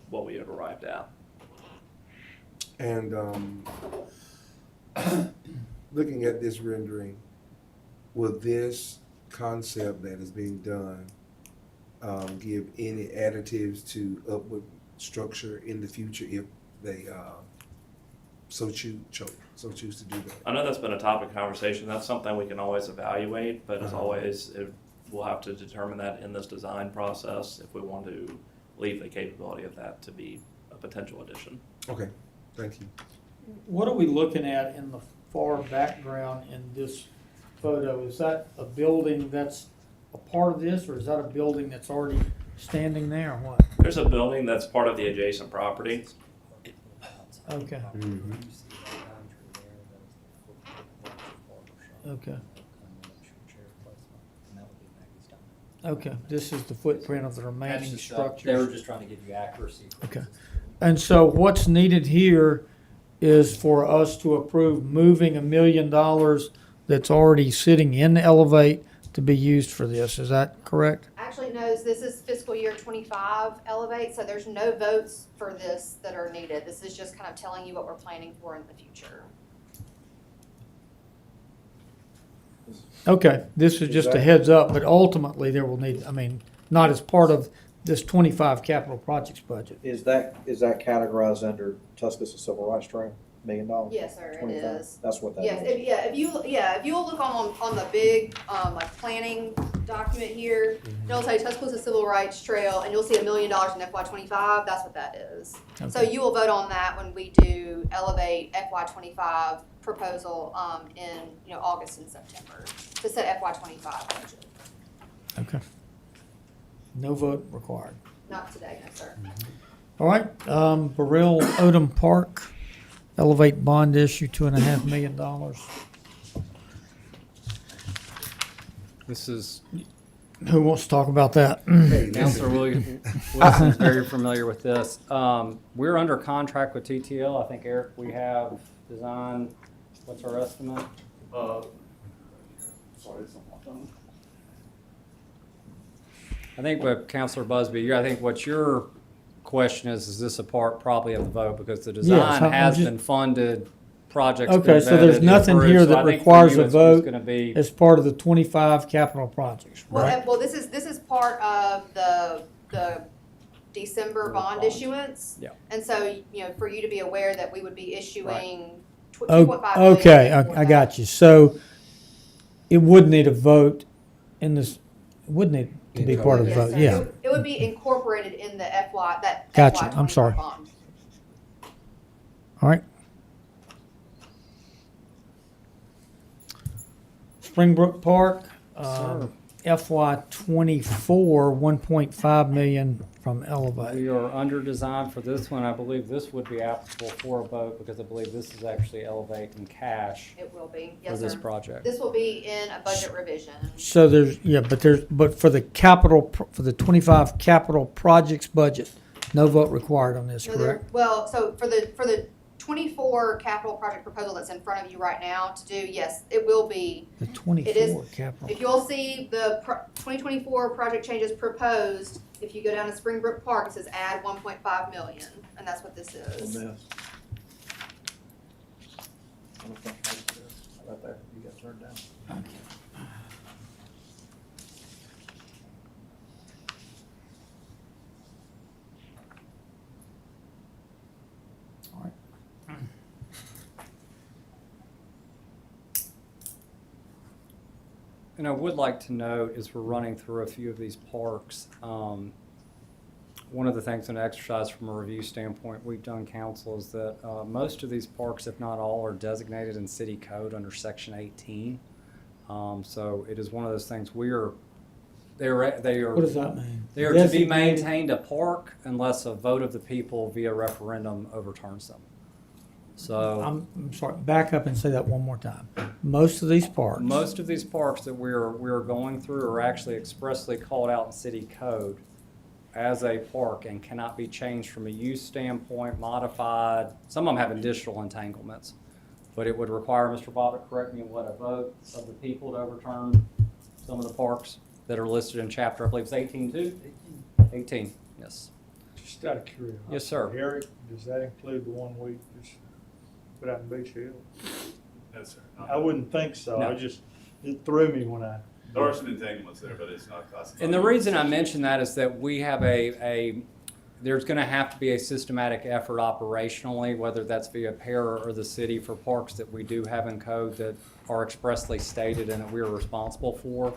what we had arrived at. And looking at this rendering, will this concept that is being done give any additives to upward structure in the future if they so choose to do that? I know that's been a topic of conversation. That's something we can always evaluate, but as always, we'll have to determine that in this design process if we want to leave the capability of that to be a potential addition. Okay, thank you. What are we looking at in the far background in this photo? Is that a building that's a part of this, or is that a building that's already standing there, or what? There's a building that's part of the adjacent property. Okay, okay. Okay, this is the footprint of the remaining structures. They were just trying to give you accuracy. Okay. And so what's needed here is for us to approve moving $1 million that's already sitting in Elevate to be used for this. Is that correct? Actually, no, this is fiscal year 25 Elevate, so there's no votes for this that are needed. This is just kind of telling you what we're planning for in the future. Okay, this is just a heads up, but ultimately there will need, not as part of this 25 capital projects budget. Is that categorized under Tuscaloosa Civil Rights Trail, $1 million? Yes, sir, it 25? is. That's what that Yes, is. if you'll look on the big, like planning document here, it'll say Tuscaloosa Civil Rights Trail, and you'll see $1 million in FY 25, that's what that is. So Okay. you will vote on that when we do Elevate FY 25 proposal, in, August and September, to set FY 25 budget. Okay. No vote required. Not today, no, sir. All right, Burrell Odom Park, Elevate bond issue, $2.5 million. This is, Who wants to talk about that? Counselor Wilson's very familiar with this. We're under contract with TTL. I think, Eric, we have design, what's our estimate? Sorry, it's on my phone. I think what Counselor Busby, I think what your question is this a part probably of the vote? Because the design I'm has just- been funded, projects Okay, been so there's vetted, nothing approved. here So that I think for requires you, a it's vote gonna be, as part of the 25 capital projects, Well, right? well, this is part of the December bond Bond. issuance. Yeah. And so, you know, for you to be aware that we would be issuing Oh, 2.5 million. okay, for I that. got you. So it would need a vote in this, it would need to be part of the Yes, vote, sir. yeah. It would be incorporated in the FY, that Gotcha. FY I'm sorry. 25 bond. All right. Springbrook Park, FY '24, 1.5 million from Elevate. we are under design for this one. I believe this would be applicable for a vote because I believe this is actually Elevate in cash It will be, for yes, this sir. project. This will be in a budget revision. So but for the for the 25 capital projects budget, no vote required on this, No, there- correct? Well, so for the 24 capital project proposal that's in front of you right now to do, yes, it will be. The It 24 is- capital. If you'll see the 2024 project changes proposed, if you go down to Springbrook Park, it says add 1.5 million, and that's what this is. On this. I don't think that's good. How about that? You got turned down. And I would like to note, as we're running through a few of these parks, one of the things in exercise from a review standpoint we've done, council, is that most of these parks, if not all, are designated in city code under section 18. So it is one of those things they are What does that mean? they are to be Designated- maintained a park unless a vote of the people via referendum overturns them. So I'm sorry, back up and say that one more time. Most of these parks. most of these parks that we're going through are actually expressly called out in city code as a park and cannot be changed from a use standpoint, modified. Some of them have additional entanglements, but it would require, Mr. Bobbitt, correct me, what, a vote of the people to overturn some of the parks that are listed in chapter, I believe it's 18 too? 18, yes. Just out of curiosity. Yes, sir. Eric, does that include the one we just put out in Beach Hill? No, sir. I wouldn't think so. No. It threw me when I. There are some entanglements there, but it's not classified. And the reason I mention that is that we have there's gonna have to be a systematic effort operationally, whether that's via PARA or the city, for parks that we do have in code that are expressly stated and that we are responsible for,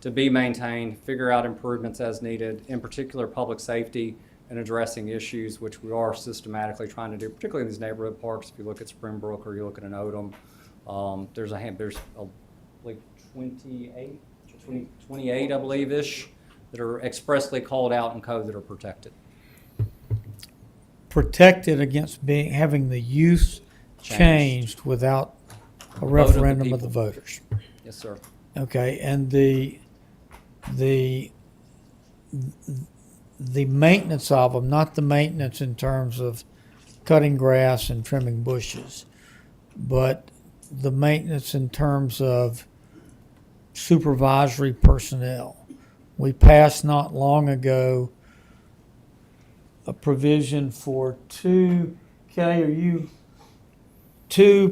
to be maintained, figure out improvements as needed, in particular public safety and addressing issues, which we are systematically trying to do, particularly in these neighborhood parks. If you look at Springbrook or you look at an Odom, there's I believe 28, I believe-ish, that are expressly called out in code that are protected. Protected against having the use changed without a Vote of the referendum of the people. voters. Yes, sir. Okay, and the maintenance of them, not the maintenance in terms of cutting grass and trimming bushes, but the maintenance in terms of supervisory personnel. We passed not long ago a provision for two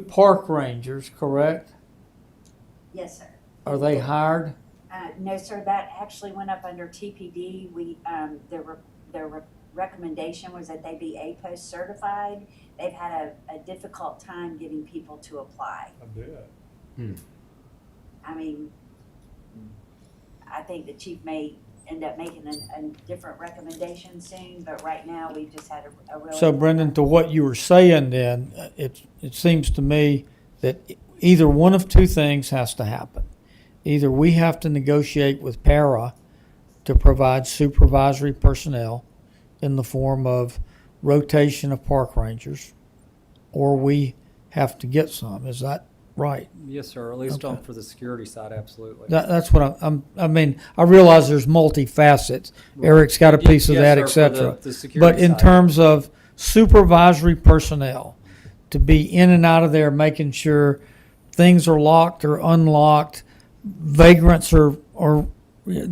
park rangers, correct? Yes, sir. Are they hired? No, sir, that actually went up under TPD. Their recommendation was that they be APOS certified. They've had a difficult time getting people to apply. I bet. I mean, I think the chief may end up making a different recommendation soon, but right now we've just had a really. So Brendan, to what you were saying then, it seems to me that either one of two things has to happen. Either we have to negotiate with PARA to provide supervisory personnel in the form of rotation of park rangers, or we have to get some. Is that right? Yes, sir, at least Okay. for the security side, absolutely. That's what I mean, I realize there's multifacets. Eric's got a piece of Yes, that, sir, et for cetera. the security But in side. terms of supervisory personnel, to be in and out of there, making sure things are locked or unlocked, vagrants or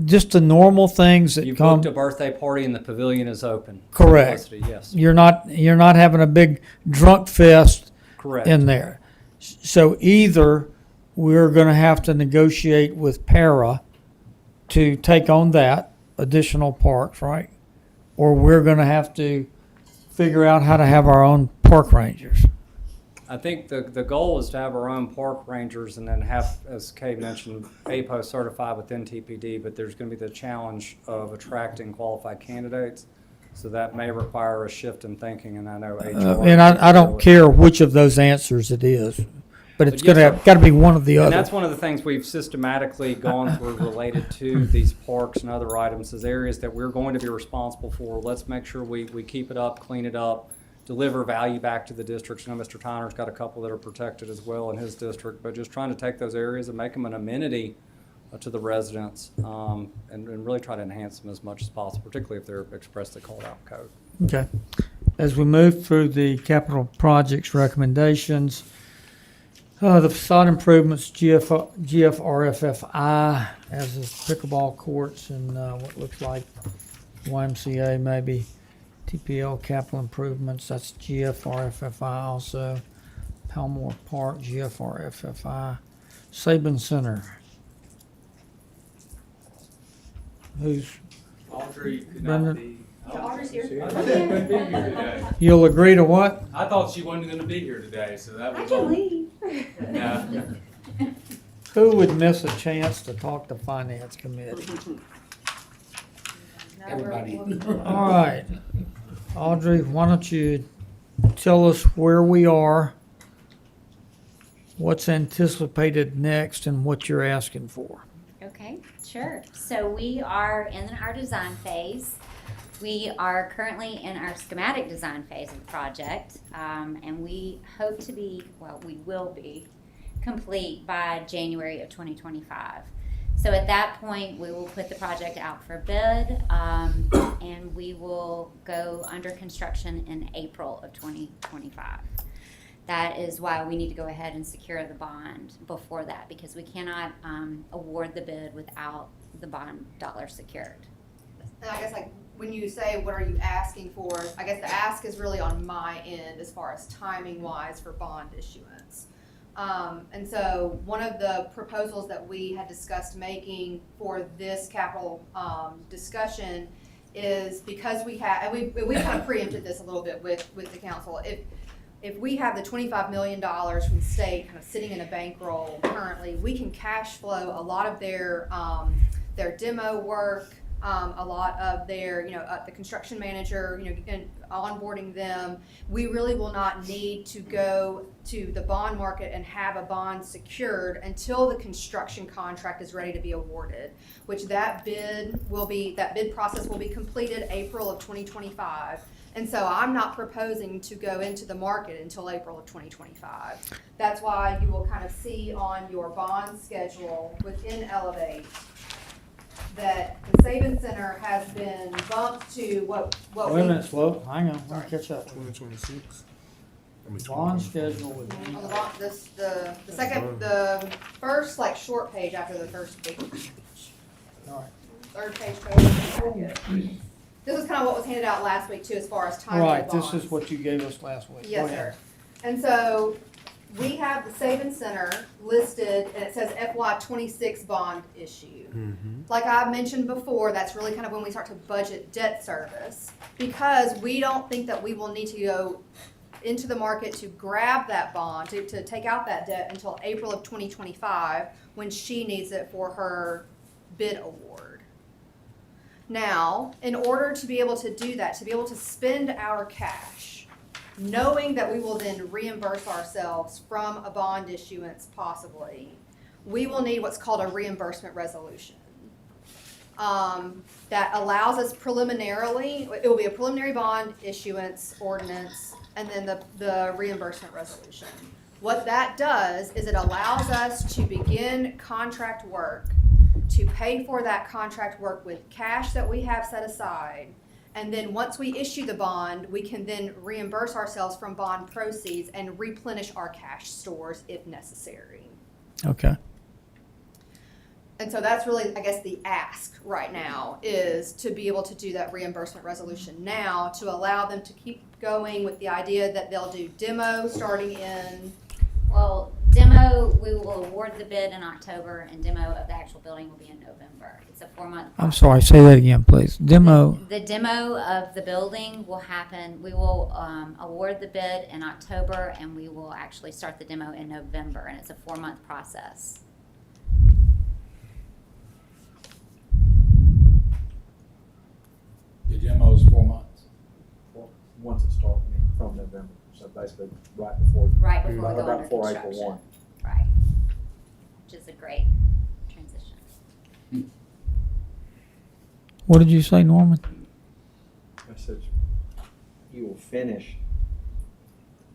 just the normal things that You've come. booked a birthday party and the pavilion is open. Correct. Simplicity, yes, You're not having a big drunk fest correct. in there. So either we're gonna have to negotiate with para to take on that additional parks, right? Or we're gonna have to figure out how to have our own park rangers. I think the goal is to have our own park rangers and then have, as Kay mentioned, APO certified within TPD, but there's gonna be the challenge of attracting qualified candidates. So that may require a shift in thinking, and I know HR. And I don't care which of those answers it is, but it's But yes, sir. gotta be one of the And other. that's one of the things we've systematically gone through related to these parks and other items as areas that we're going to be responsible for. Let's make sure we keep it up, clean it up, deliver value back to the districts. I know Mr. Tyner's got a couple that are protected as well in his district, but just trying to take those areas and make them an amenity to the residents, and really try to enhance them as much as possible, particularly if they're expressly called out in code. Okay. As we move through the capital projects recommendations, the facade improvements, GFRFFI, as is pickleball courts and what looks like YMCA maybe. TPL capital improvements, that's GFRFFI also. Palmore Park, GFRFFI. Saban Center. Who's, Audrey could Brendan? not be. Audrey's here. I thought she couldn't be here today. you'll agree to what? I thought she wasn't gonna be here today, so that I was. can leave. Yeah. Who would miss a chance to talk to finance committee? Everybody. All right. Audrey, why don't you tell us where we are, what's anticipated next, and what you're asking for? Okay, sure. So we are in our design phase. We are currently in our schematic design phase of the project, and we hope to be, well, we will be complete by January of 2025. So at that point, we will put the project out for bid, and we will go under construction in April of 2025. That is why we need to go ahead and secure the bond before that, because we cannot award the bid without the bond dollar secured. And I guess like when you say what are you asking for, I guess the ask is really on my end as far as timing wise for bond issuance. And so one of the proposals that we had discussed making for this capital discussion is because we have, and we kind of preempted this a little bit with the council. If we have the $25 million from the state kind of sitting in a bankroll currently, we can cash flow a lot of their demo work, a lot of their, the construction manager, and onboarding them. We really will not need to go to the bond market and have a bond secured until the construction contract is ready to be awarded, which that bid process will be completed April of 2025. And so I'm not proposing to go into the market until April of 2025. That's why you will kind of see on your bond schedule within Elevate that the Saban Center has been bumped to what Wait a we. minute, slow, hang on, let me catch up. 2026? Bond schedule with On the bond, the first like short page after the first big page. All right. Third page code. This is kind of what was handed out last week too, as far as timing of Right, bonds. this is what you gave us last week. Go Yes, ahead. sir. And so we have the Saban Center listed, and it says FY 26 bond issue. Like I mentioned before, that's really kind of when we start to budget debt service, because we don't think that we will need to go into the market to grab that bond, to take out that debt until April of 2025, when she needs it for her bid award. Now, in order to be able to do that, to be able to spend our cash, knowing that we will then reimburse ourselves from a bond issuance possibly, we will need what's called a reimbursement resolution. That allows us preliminarily, it will be a preliminary bond issuance ordinance, and then the reimbursement resolution. What that does is it allows us to begin contract work, to pay for that contract work with cash that we have set aside. And then once we issue the bond, we can then reimburse ourselves from bond proceeds and replenish our cash stores if necessary. Okay. And so that's really, I guess, the ask right now is to be able to do that reimbursement resolution now to allow them to keep going with the idea that they'll do demo starting in. Well, demo, we will award the bid in October, and demo of the actual building will be in November. It's a 4-month. I'm sorry, say that again, please. Demo, The demo of the building will happen, we will award the bid in October, and we will actually start the demo in November, and it's a 4-month process. The demo's 4 months. Well, once it starts, I mean, from November, so basically right before. Right before we Right go under before April construction. 1. Right. Which is a great transition. what did you say, Norman? I said you will finish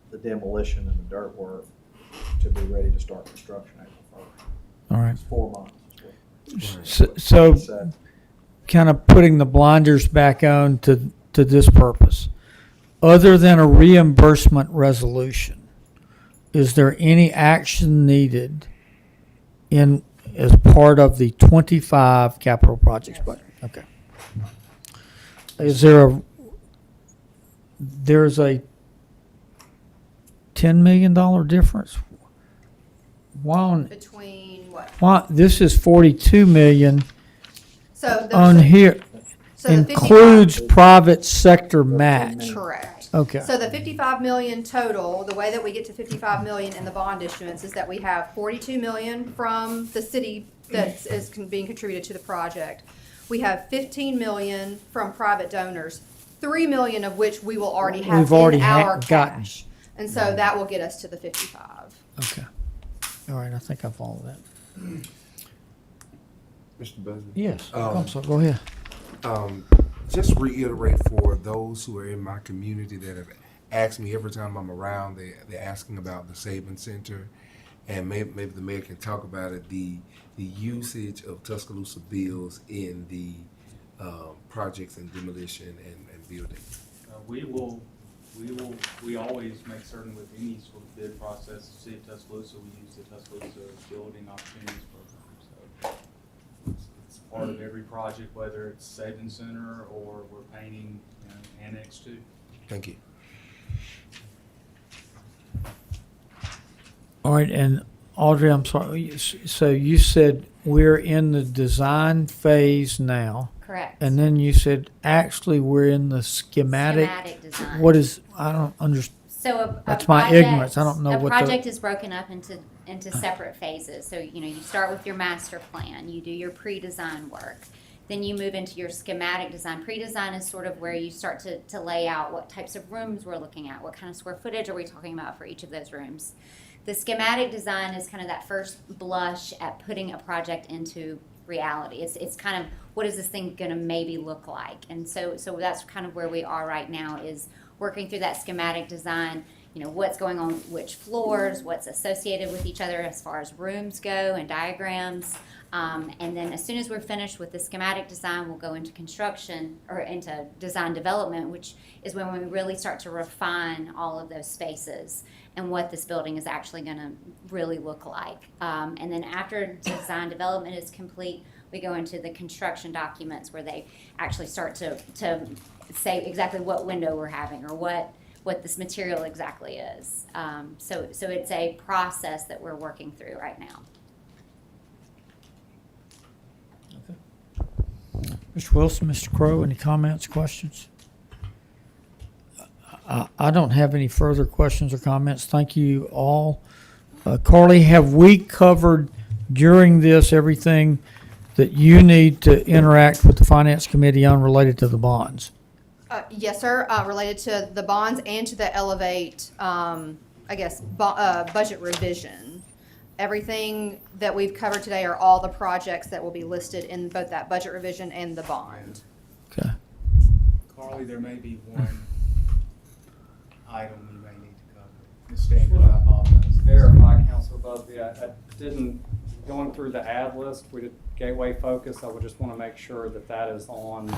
the demolition and the dirt work to be ready to start construction April 1st. All right. It's 4 months. So So, kind of putting the blinders back on to this purpose. Other than a reimbursement resolution, is there any action needed as part of the 25 capital projects budget? Okay. Is there's a $10 million difference? Between what? Why, this is 42 million So on here, so the includes private sector match. correct. Okay. So the 55 million total, the way that we get to 55 million in the bond issuance is that we have 42 million from the city that is being contributed to the project. We have 15 million from private donors, 3 million of which we will already have We've already in our gotten. cash. And so that will get us to the 55. Okay. All right, I think I follow that. Mr. Buzzard? Yes, I'm sorry, go ahead. Just reiterate for those who are in my community that have asked me every time I'm around, they're asking about the Saving Center, and maybe the mayor can talk about it, the usage of Tuscaloosa bills in the projects and demolition and building. We always make certain with any sort of bid process, the city of Tuscaloosa, we use the Tuscaloosa Building Opportunities Program. So it's part of every project, whether it's Saving Center or we're painting, Annex 2. Thank you. All right, and Audrey, I'm sorry, so you said we're in the design phase now, Correct. and then you said actually we're in the schematic. Schematic design. What is, I don't understand. So a That's my project- ignorance. I don't know a what project is broken up into separate phases. So, you start with your master plan, you do your pre-design work. Then you move into your schematic design. Pre-design is sort of where you start to lay out what types of rooms we're looking at, what kind of square footage are we talking about for each of those rooms. The schematic design is kind of that first blush at putting a project into reality. It's kind of, what is this thing gonna maybe look like? And so that's kind of where we are right now, is working through that schematic design, what's going on, which floors, what's associated with each other as far as rooms go and diagrams. And then as soon as we're finished with the schematic design, we'll go into construction or into design development, which is when we really start to refine all of those spaces and what this building is actually going to really look like. And then after design development is complete, we go into the construction documents where they actually start to say exactly what window we're having or what this material exactly is. So it's a process that we're working through right now. Mr. Wilson, Mr. Crowe, any comments, questions? I don't have any further questions or comments. Thank you all. Carly, have we covered during this everything that you need to interact with the Finance Committee on related to the bonds? Yes, sir, related to the bonds and to the Elevate, budget revision. Everything that we've covered today are all the projects that will be listed in both that budget revision and the bond. Okay. Carly, there may be one item you may need to cover. Ms. Stanford, I apologize. I didn't, going through the ad list, we did Gateway Focus, I would just want to make sure that that is on.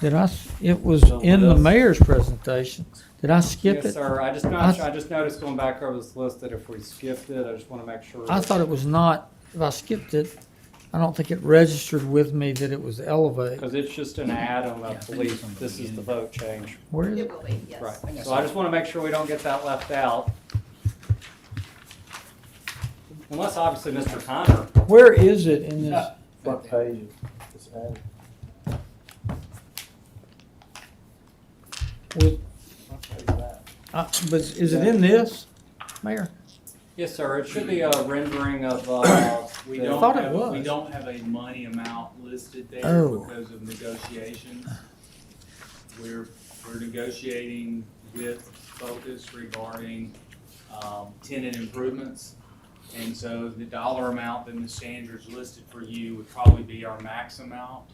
It was The in the list. mayor's presentation. Did I skip it? Yes, sir, I just noticed going back over this list that if we skipped it, I just want to make sure. I thought it was not, if I skipped it, I don't think it registered with me that it was Elevate. Because it's just an ad on the police, this is the vote change. Where is it? will be, yes. Right, so I just want to make sure we don't get that left out. Unless obviously Mr. Connor. Where is it in this? Front page of this ad. Was- But is it in this, Mayor? Yes, sir, it should be a rendering of, We I don't thought it have, we was. don't have a money amount listed there Oh. because of negotiations. We're negotiating with Focus regarding, tenant improvements. And so the dollar amount in the standards listed for you would probably be our max amount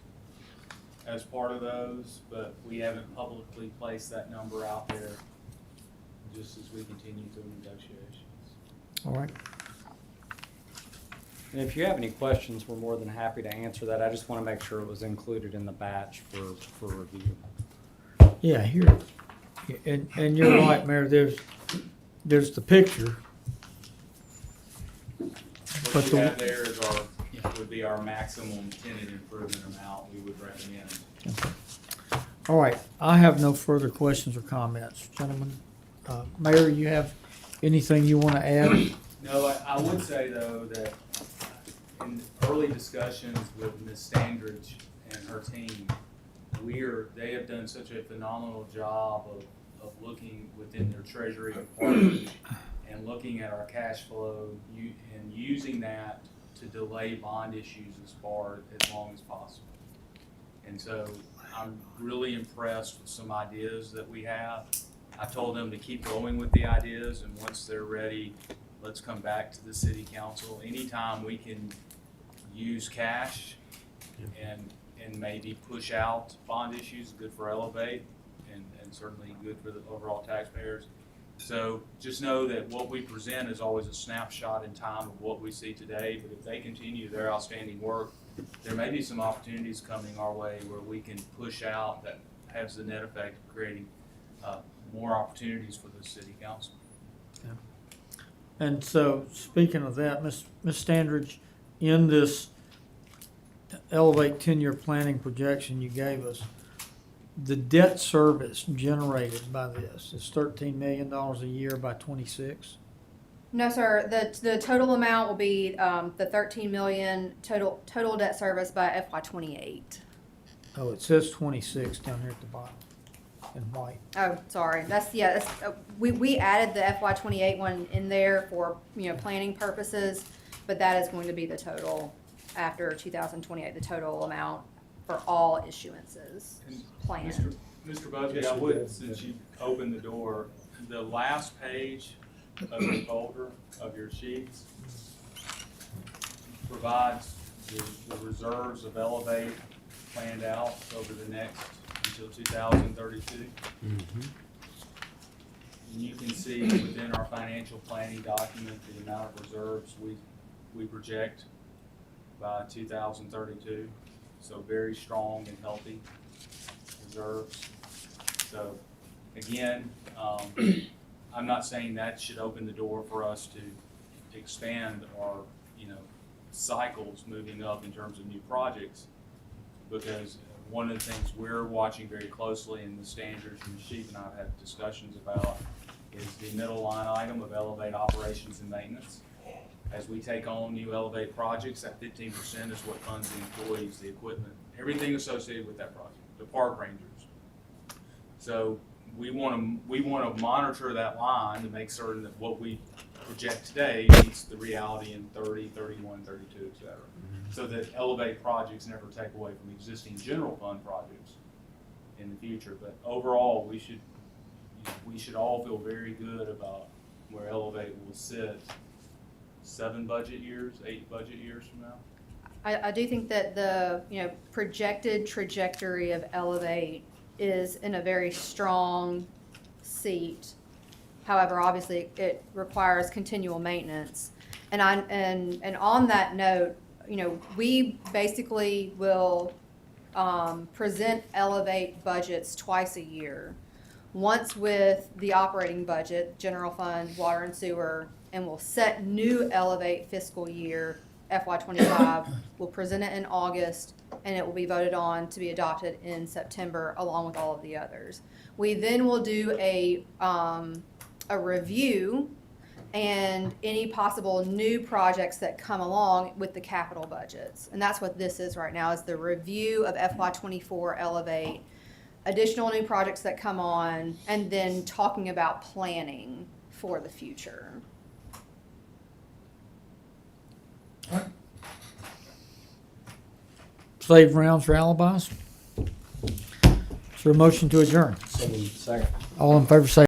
as part of those, but we haven't publicly placed that number out there just as we continue through negotiations. All right. And if you have any questions, we're more than happy to answer that. I just want to make sure it was included in the batch for review. Yeah, here. And you're right, Mayor, there's the picture. But What you the- have there is would be our maximum tenant improvement amount we would recommend. All right, I have no further questions or comments. Gentlemen, Mayor, you have anything you want to add? No, I would say though that in early discussions with Ms. Standridge and her team, they have done such a phenomenal job of looking within their treasury department and looking at our cash flow and using that to delay bond issues as long as possible. And so I'm really impressed with some ideas that we have. I told them to keep going with the ideas, and once they're ready, let's come back to the city council. Anytime we can use cash and maybe push out bond issues, good for Elevate and certainly good for the overall taxpayers. So just know that what we present is always a snapshot in time of what we see today, but if they continue their outstanding work, there may be some opportunities coming our way where we can push out that has the net effect of creating more opportunities for the city council. And so, speaking of that, Ms. Standridge, in this Elevate 10-year planning projection you gave us, the debt service generated by this is $13 million a year by 26? No, sir, the total amount will be, the 13 million total debt service by FY 28. Oh, it says 26 down here at the bottom in white. Oh, sorry, we added the FY 28 one in there for, planning purposes, but that is going to be the total after 2028, the total amount for all issuances And planned. Mr. Busby, I would, since you opened the door, the last page of your folder, of your sheets, provides the reserves of Elevate planned out over the next, until 2032. And you can see within our financial planning document, the amount of reserves we project by 2032. So very strong and healthy reserves. So again, I'm not saying that should open the door for us to expand our, cycles moving up in terms of new projects, because one of the things we're watching very closely in the standards, and Sheep and I have had discussions about, is the middle line item of Elevate operations and maintenance. As we take on new Elevate projects, that 15% is what funds the employees, the equipment, everything associated with that project, the park rangers. So we want to monitor that line to make certain that what we project today meets the reality in 30, 31, 32, et cetera. So that Elevate projects never take away from existing general fund projects in the future. But overall, we should all feel very good about where Elevate will sit 8 budget years from now. I do think that the, projected trajectory of Elevate is in a very strong seat. However, obviously, it requires continual maintenance. And on that note, you know, we basically will present Elevate budgets twice a year. Once with the operating budget, general fund, water and sewer, and we'll set new Elevate fiscal year FY '25. We'll present it in August, and it will be voted on to be adopted in September, along with all of the others. We then will do a review and any possible new projects that come along with the capital budgets. And that's what this is right now, is the review of FY '24 Elevate, additional new projects that come on, and then talking about planning for the future. Save rounds for alibis. Is there a motion to adjourn? Second. All in favor say